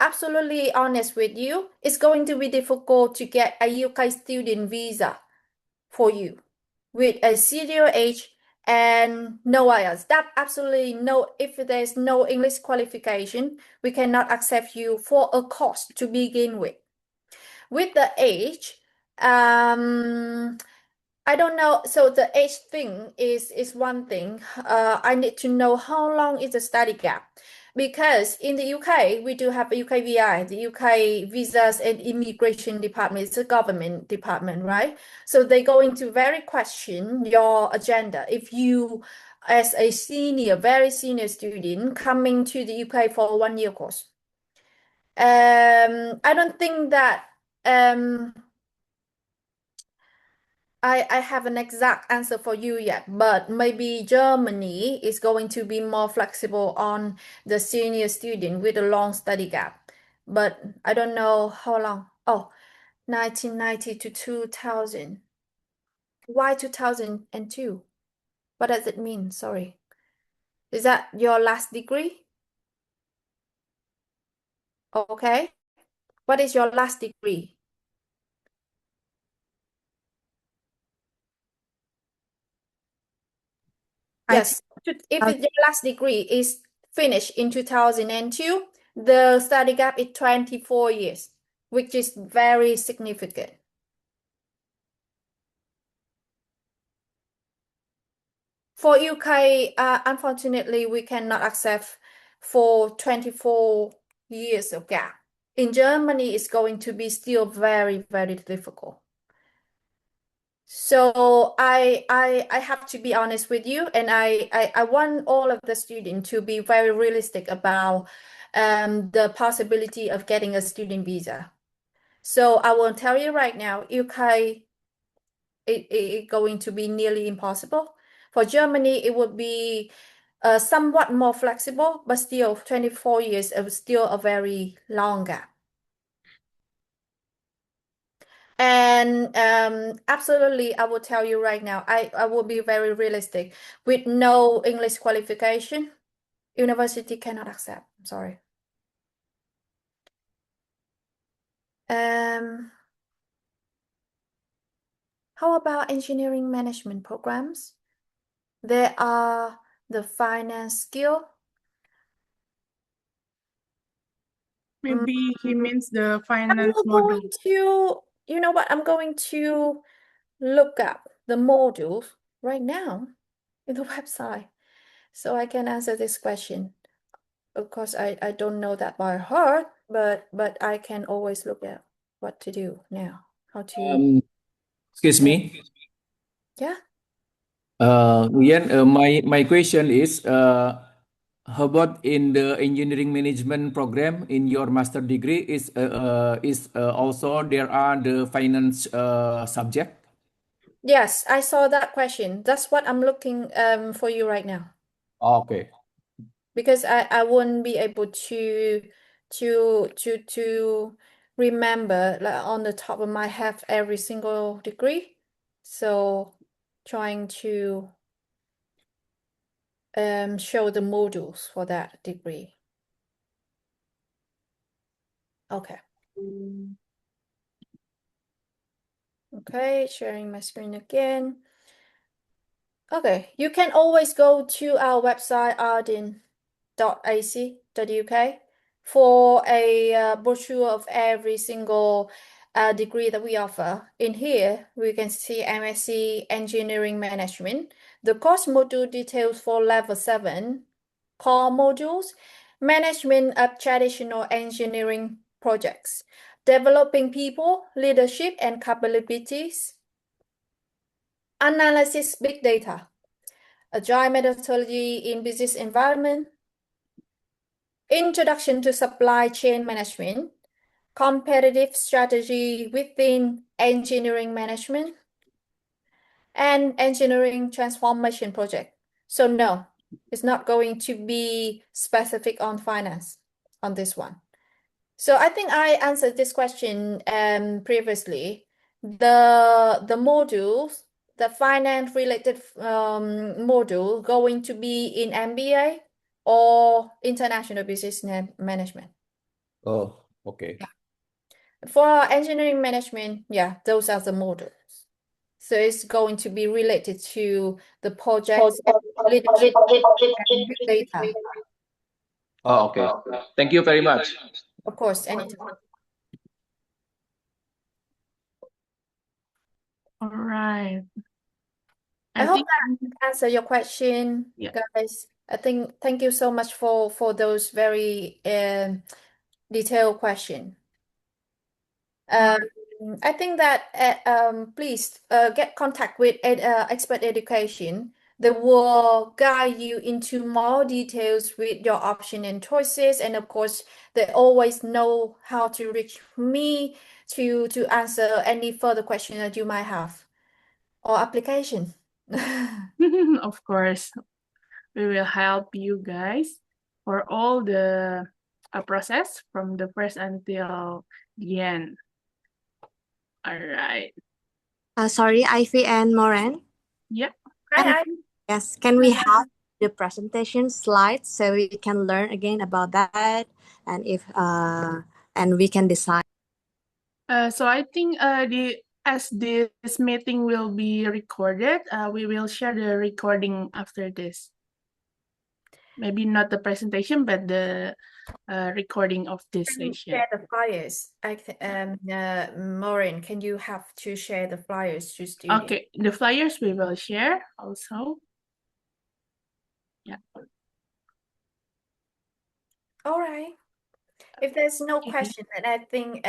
absolutely honest with you. It's going to be difficult to get a UK student visa for you with a senior age and no IELTS. That absolutely no, if there's no English qualification, we cannot accept you for a course to begin with. With the age, I don't know. So the age thing is one thing. I need to know how long is the study gap, because in the UK we do have a UKVI, the UK Visas and Immigration Department. It's a government department, right? So they're going to very question your agenda if you, as a senior, very senior student coming to the UK for a 1 year course. I don't think that I have an exact answer for you yet, but maybe Germany is going to be more flexible on the senior student with a long study gap. But I don't know how long. Oh, 1990 to 2000. Why 2002? What does it mean? Sorry. Is that your last degree? Okay. What is your last degree? Yes, if your last degree is finished in 2002, the study gap is 24 years, which is very significant. For UK, unfortunately, we cannot accept for 24 years of gap. In Germany, it's going to be still very, very difficult. So I have to be honest with you, and I want all of the students to be very realistic about the possibility of getting a student visa. So I will tell you right now, UK it going to be nearly impossible. For Germany, it would be somewhat more flexible, but still 24 years is still a very long gap. And absolutely, I will tell you right now, I will be very realistic. With no English qualification, university cannot accept. I'm sorry. How about engineering management programs? There are the finance skill. Maybe he means the finance I'm module. going to, you know what? I'm going to look up the modules right now in the website so I can answer this question. Of course, I don't know that by heart, but I can always look at what to do now. How to Excuse me. yeah. Ian, my question is, how about in the engineering management program in your master degree is also there are the finance subject? Yes, I saw that question. That's what I'm looking for you right now. Okay. Because I wouldn't be able to remember like on the top of my head every single degree. So trying to show the modules for that degree. Okay. Okay, sharing my screen again. Okay, you can always go to our website arden.ac.uk for a brochure of every single degree that we offer. In here, we can see MSc Engineering Management, the course module details for level 7, core modules, management of traditional engineering projects, developing people, leadership and capabilities, analysis big data, agile methodology in business environment, introduction to supply chain management, competitive strategy within engineering management, and engineering transformation project. So no, it's not going to be specific on finance on this one. So I think I answered this question previously. The modules, the finance related module going to be in MBA or international business management. Oh, okay. For engineering management, yeah, those are the modules. So it's going to be related to the projects, leadership, and big data. Oh, okay. Thank you very much. Of course, anytime. All right. I I hope think that answer your question, Yeah. guys. I think thank you so much for those very detailed question. I think that please get contact with Expert Education. They will guide you into more details with your option and choices, and of course, they always know how to reach me to answer any further question that you might have or application. of course, we will help you guys for all the process from the first until the end. All right. Sorry, Ivy and Moran. Yeah. Hi. Yes, can we have the presentation slides so we can learn again about that, and if and we can decide. So I think as this meeting will be recorded, we will share the recording after this. Maybe not the presentation, but the recording of this Can you session. share the flyers? Maureen, can you have to share the flyers to students? Okay, the flyers we will share also. Yeah. All right. If there's no Okay. question, then I think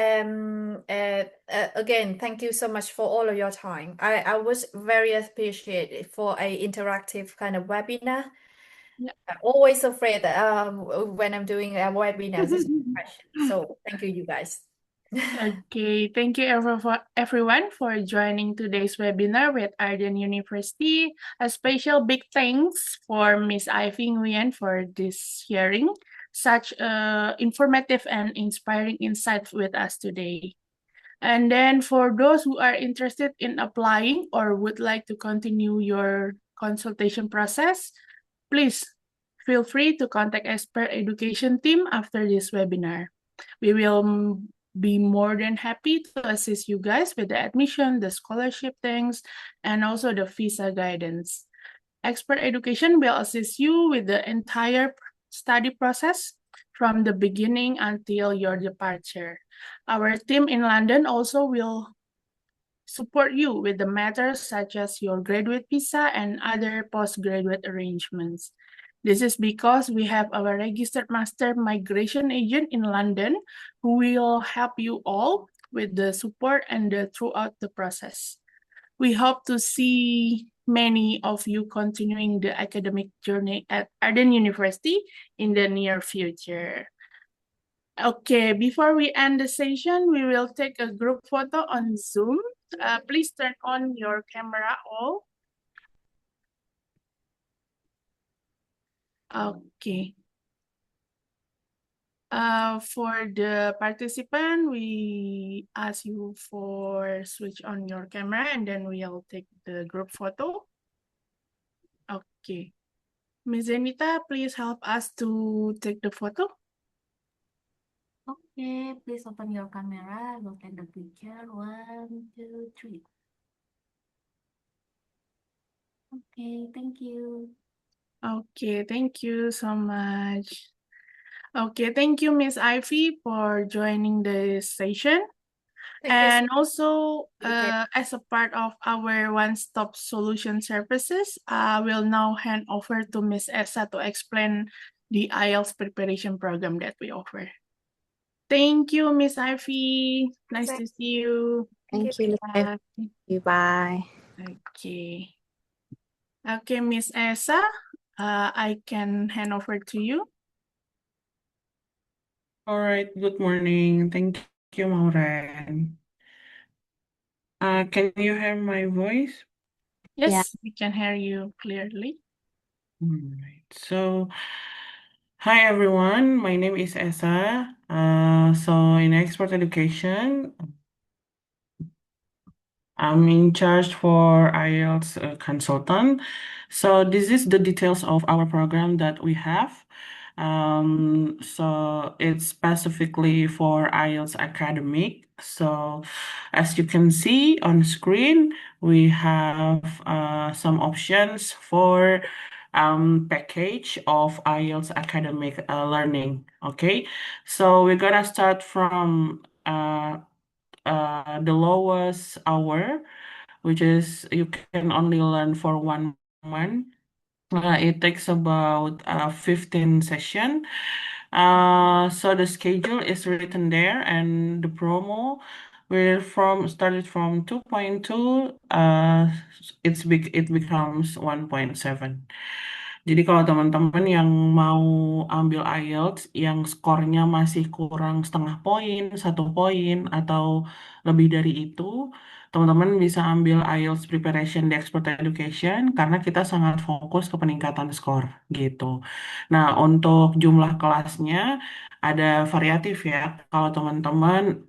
again, thank you so much for all of your time. I was very appreciated for a interactive kind of webinar. Yeah. I'm always afraid that when I'm doing a webinar, there's no question. So thank you guys. Okay, thank you everyone for joining today's webinar with Arden University. A special big thanks for Miss Ivy Nguyen for this sharing such informative and inspiring insights with us today. And then for those who are interested in applying or would like to continue your consultation process, please feel free to contact Expert Education team after this webinar. We will be more than happy to assist you guys with the admission, the scholarship things, and also the visa guidance. Expert Education will assist you with the entire study process from the beginning until your departure. Our team in London also will support you with the matters such as your graduate visa and other postgraduate arrangements. This is because we have our registered master migration agent in London who will help you all with the support and throughout the process. We hope to see many of you continuing the academic journey at Arden University in the near future. Okay, before we end the session, we will take a group photo on Zoom. Please turn on your camera all. Okay. For the participant, we ask you for switch on your camera and then we'll take the group photo. Okay. Ms. Zenita, please help us to take the photo. Okay, please open your camera. Look at the picture. 1, 2, 3. Okay, thank you. Okay, thank you so much. Okay, thank you, Miss Ivy, for joining the session. Thank you. And also, Okay. as a part of our one-stop solution services, I will now hand over to Miss Esa to explain the IELTS preparation program that we offer. Thank you, Miss Ivy. Nice to see you. Thank you, Miss Uh, Ivy. Bye. okay. Okay, Miss Esa, I can hand over to you. All right, good morning. Thank you, Maureen. Can you hear my voice? Yes, Yeah. we can hear you clearly. All right. So, hi everyone. My name is Esa. So in expert education, I'm in charge for IELTS consultant. So this is the details of our program that we have. So it's specifically for IELTS academic. So as you can see on screen, we have some options for package of IELTS academic learning. Okay, so we're gonna start from the lowest hour, which is you can only learn for 1 month. It takes about 15 session. So the schedule is written there, and the promo will from started from 2.2. It becomes 1.7. Jadi kalau teman-teman yang mau ambil IELTS yang skornya masih kurang setengah poin, 1 poin, atau lebih dari itu, teman-teman bisa ambil IELTS Preparation di Expert Education karena kita sangat fokus ke peningkatan skor gitu. Nah, untuk jumlah kelasnya ada variatif ya. Kalau teman-teman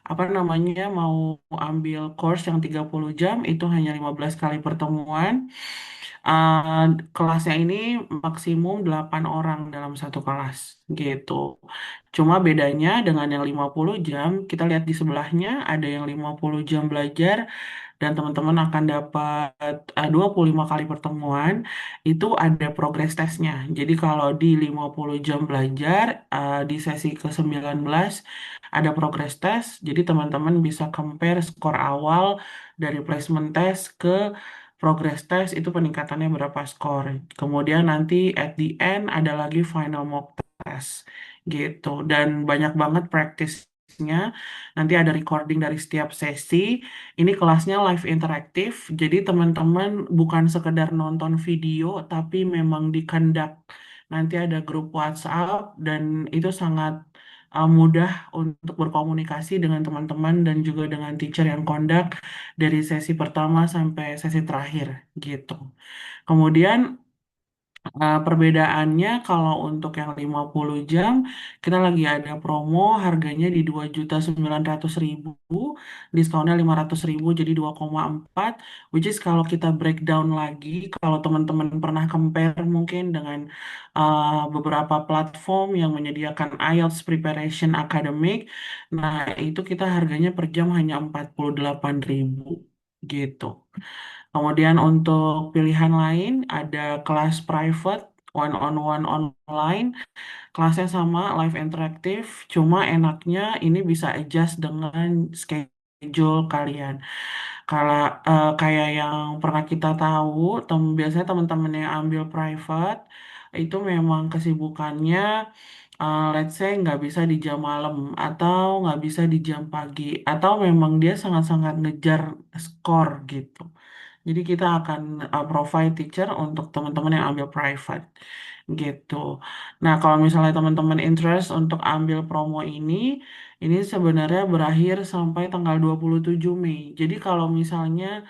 apa namanya mau ambil course yang 30 jam itu hanya 15 kali pertemuan. Eh, Kelasnya ini maksimum 8 orang dalam satu kelas gitu. Cuma bedanya dengan yang 50 jam, kita lihat di sebelahnya ada yang 50 jam belajar dan teman-teman akan dapat 25 kali pertemuan, itu ada progress testnya. Jadi kalau di 50 jam belajar, di sesi ke-19 ada progress test, jadi teman-teman bisa compare skor awal dari placement test ke progress test itu peningkatannya berapa skor. Kemudian nanti at the end ada lagi final mock test gitu. Dan banyak banget practice-nya. Nanti ada recording dari setiap sesi. Ini kelasnya live interaktif. Jadi teman-teman bukan sekedar nonton video tapi memang dikendak. Nanti ada grup WhatsApp dan itu sangat mudah untuk berkomunikasi dengan teman-teman dan juga dengan teacher yang kondak dari sesi pertama sampai sesi terakhir gitu. Kemudian perbedaannya kalau untuk yang 50 jam kita lagi ada promo harganya di 2.900.000, diskonnya 500.000 jadi 2,4, which is kalau kita breakdown lagi, kalau teman-teman pernah compare mungkin dengan beberapa platform yang menyediakan IELTS Preparation Academic, nah itu kita harganya per jam hanya 48.000 gitu. Kemudian untuk pilihan lain ada kelas private, one on one online, kelasnya sama live interaktif, cuma enaknya ini bisa adjust dengan schedule kalian. Kalau kayak yang pernah kita tahu, biasanya teman-teman yang ambil private itu memang kesibukannya, let's say nggak bisa di jam malam atau nggak bisa di jam pagi atau memang dia sangat-sangat ngejar skor gitu. Jadi kita akan provide teacher untuk teman-teman yang ambil private gitu. Nah, kalau misalnya teman-teman interest untuk ambil promo ini sebenarnya berakhir sampai tanggal 27 Mei. Jadi kalau misalnya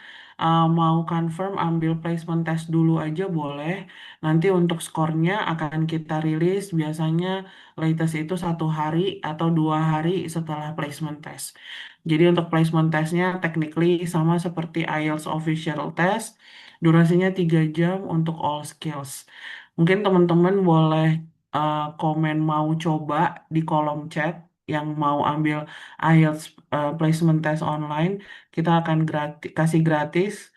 mau confirm ambil placement test dulu aja boleh. Nanti untuk skornya akan kita rilis biasanya latest itu 1 hari atau 2 hari setelah placement test. Jadi untuk placement testnya technically sama seperti IELTS official test, durasinya 3 jam untuk all skills. Mungkin teman-teman boleh komen mau coba di kolom chat yang mau ambil IELTS placement test online, kita akan kasih gratis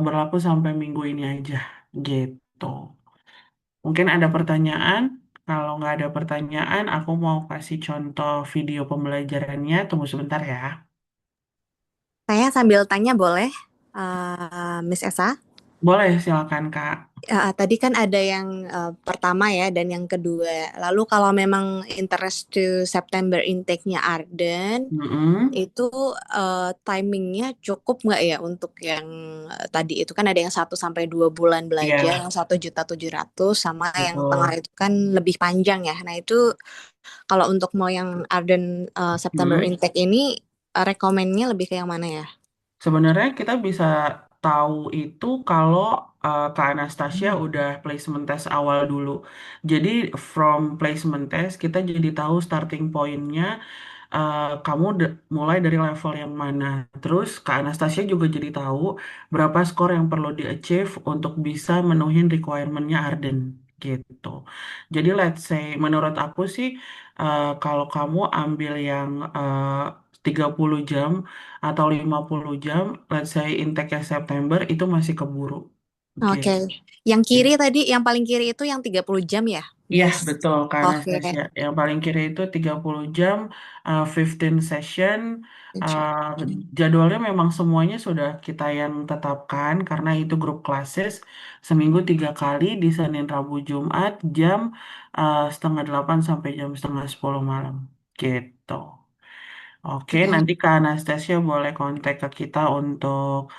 berlaku sampai minggu ini aja gitu. Mungkin ada pertanyaan? Kalau nggak ada pertanyaan, aku mau kasih contoh video pembelajarannya. Tunggu sebentar ya. Saya sambil tanya boleh, Miss Esa? Boleh, silakan Kak. Tadi kan ada yang pertama ya dan yang kedua. Lalu kalau memang interest to September intake-nya Arden, Mm-mm. itu timingnya cukup nggak ya untuk yang tadi itu kan ada yang 1 sampai 2 bulan belajar, Iya, yang 1.700.000 sama yang tengah betul. itu kan lebih panjang ya. Nah itu kalau untuk mau yang Arden September Mm. intake ini rekomennya lebih ke yang mana ya? Sebenarnya kita bisa tahu itu kalau Kak Anastasia udah placement test awal dulu. Jadi from placement test kita jadi tahu starting point-nya kamu mulai dari level yang mana. Terus Kak Anastasia juga jadi tahu berapa skor yang perlu di-achieve untuk bisa menuhin requirement-nya Arden gitu. Jadi let's say menurut aku sih kalau kamu ambil yang 30 jam atau 50 jam, let's say intake September itu masih keburu. Oke. Gitu. Yang kiri tadi, yang paling kiri itu yang 30 jam ya, Iya, Miss? betul, Kak Oke. Anastasia. Yang paling kiri itu 30 jam, 15 session. Uh, Jadwalnya memang semuanya sudah kita yang tetapkan karena itu grup classes seminggu 3 kali di Senin, Rabu, Jumat jam 7:30 sampai jam 9:30 malam. Gitu. Oke, Oke. nanti Kak Anastasia boleh kontak ke kita untuk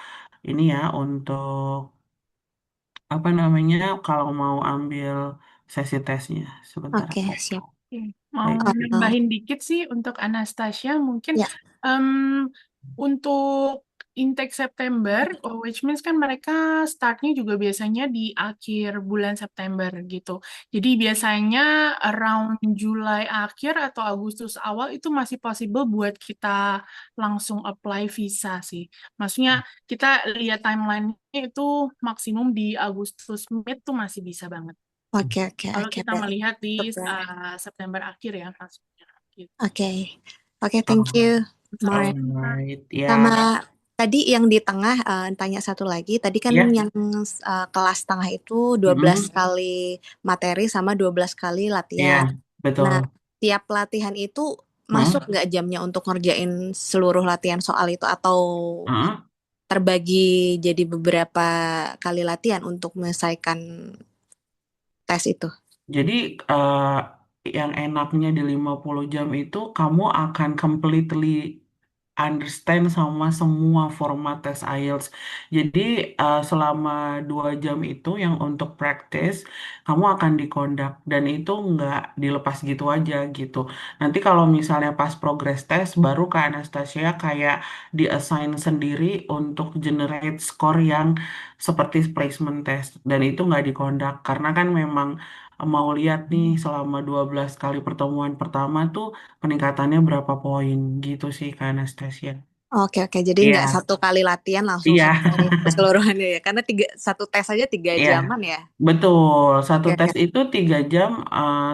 ini ya, untuk apa namanya kalau mau ambil sesi tesnya. Sebentar Oke, aku. siap. Oke, mau Baik. nambahin dikit sih untuk Anastasia mungkin Ya, em, untuk intake September, which means kan mereka startnya juga biasanya di akhir bulan September gitu. Jadi biasanya around Julai akhir atau Agustus awal itu masih possible buat kita langsung apply visa sih. Maksudnya kita lihat timeline-nya itu maksimum di Agustus mid tuh masih bisa banget. oke, oke, Kalau oke. kita melihat di Baik. September akhir ya maksudnya. Gitu. Oke, oke, thank you, Moren. Alright, ya, Sama tadi yang di tengah, tanya satu lagi. Tadi kan ya, yang kelas tengah itu 12 mm, kali materi sama 12 kali ya, latihan. betul. Nah, tiap latihan itu masuk Mm, nggak jamnya untuk ngerjain seluruh latihan soal itu atau mm. terbagi jadi beberapa kali latihan untuk menyelesaikan tes itu? Jadi yang enaknya di 50 jam itu kamu akan completely understand sama semua format tes IELTS. Jadi selama 2 jam itu yang untuk practice, kamu akan dikondak dan itu nggak dilepas gitu aja gitu. Nanti kalau misalnya pas progress test, baru ke Anastasia kayak di-assign sendiri untuk generate score yang seperti placement test. Dan itu nggak dikondak karena kan memang mau lihat nih selama 12 kali pertemuan pertama tuh peningkatannya berapa poin gitu sih Kak Anastasia. Oke, oke. Jadi nggak Iya, satu kali latihan langsung iya, selesai keseluruhannya ya. Karena satu tes aja 3 jaman ya. betul. Satu Oke, tes oke. itu 3 jam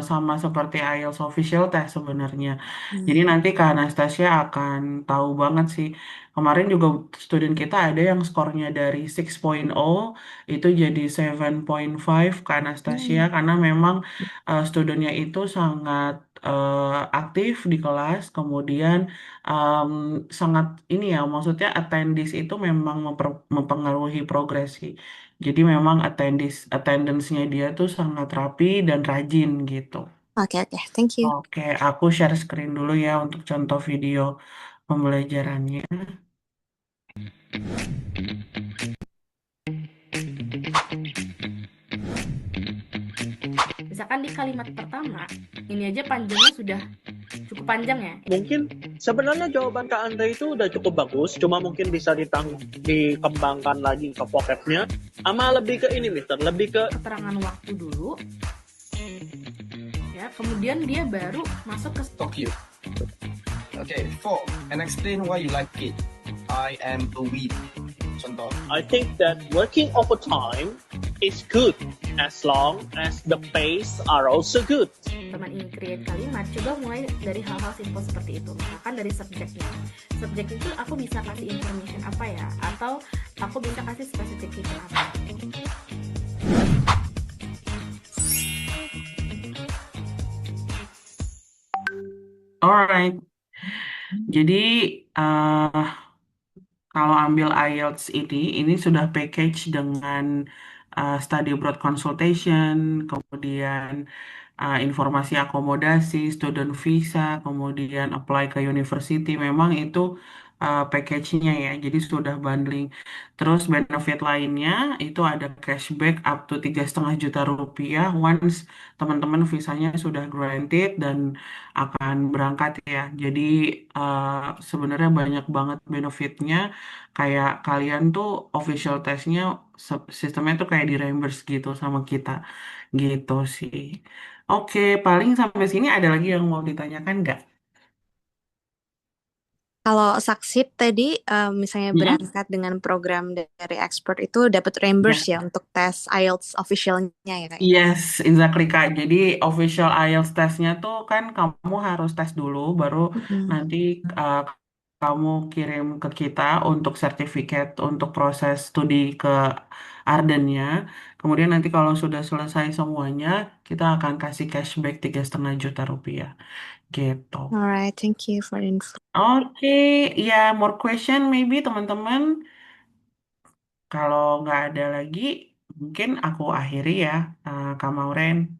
sama seperti IELTS official test sebenarnya. Jadi Hmm. nanti Kak Anastasia akan tahu banget sih. Kemarin juga student kita ada yang skornya dari 6.0 itu jadi 7.5 Kak Anastasia karena memang studentnya itu sangat aktif di kelas, kemudian em, sangat ini ya, maksudnya attendance itu memang mempengaruhi progresi. Jadi memang attendance-nya dia tuh sangat rapi dan rajin gitu. Oke, oke. Thank you. Oke, aku share screen dulu ya untuk contoh video pembelajarannya. Misalkan di kalimat pertama, ini aja panjangnya sudah cukup panjang ya. Mungkin sebenarnya jawaban Kak Andre itu udah cukup bagus, cuma mungkin bisa dikembangkan lagi ke vocabnya. Ama lebih ke ini, Mister, lebih ke Keterangan waktu dulu. Ya, kemudian dia baru masuk ke Tokyo. Okay, 4. And explain why you like it. I am a weed. Contoh. I think that working overtime is good as long as the pays are also good. teman-teman ingin create kalimat, coba mulai dari hal-hal simple seperti itu. Misalkan dari subjeknya. Subjek itu aku bisa kasih information apa ya, atau aku bisa kasih specific feature apa. Alright. Jadi kalau ambil IELTS ini sudah package dengan study abroad consultation, kemudian informasi akomodasi, student visa, kemudian apply ke university. Memang itu package-nya ya, jadi sudah bundling. Terus benefit lainnya itu ada cashback up to 3,5 juta rupiah once teman-teman visanya sudah granted dan akan berangkat ya. Jadi sebenarnya banyak banget benefitnya. Kayak kalian tuh official testnya sistemnya tuh kayak di reimburse gitu sama kita gitu sih. Oke, paling sampai sini ada lagi yang mau ditanyakan nggak? Kalau Saksip tadi misalnya Hmm? berangkat dengan program dari expert itu dapat Ya. reimburse ya untuk tes IELTS officialnya ya Kak ya? Yes, exactly Kak. Jadi official IELTS testnya tuh kan kamu harus tes dulu, baru nanti kamu kirim ke kita untuk sertifikat untuk proses studi ke Ardennya. Kemudian nanti kalau sudah selesai semuanya, kita akan kasih cashback 3,5 juta rupiah. Gitu. Alright, thank you for the info. Oke, ya more question maybe teman-teman. Kalau nggak ada lagi, mungkin aku akhiri ya, Kak Mauren.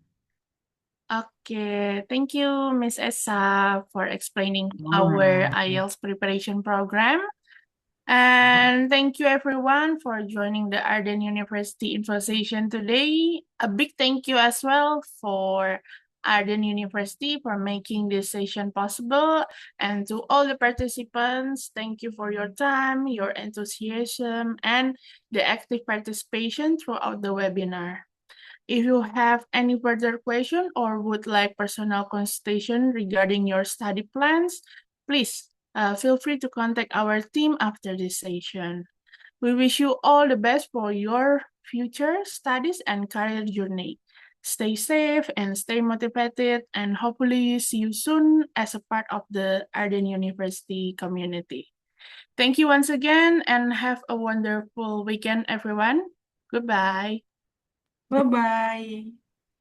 Okay, thank you, Miss Esa, for explaining our Alright. IELTS preparation program. And thank you everyone for joining the Arden University Info Session today. A big thank you as well for Arden University for making this session possible. And to all the participants, thank you for your time, your enthusiasm, and the active participation throughout the webinar. If you have any further question or would like personal consultation regarding your study plans, please feel free to contact our team after this session. We wish you all the best for your future studies and career journey. Stay safe and stay motivated, and hopefully see you soon as a part of the Arden University community. Thank you once again and have a wonderful weekend, everyone. Goodbye. Bye-bye.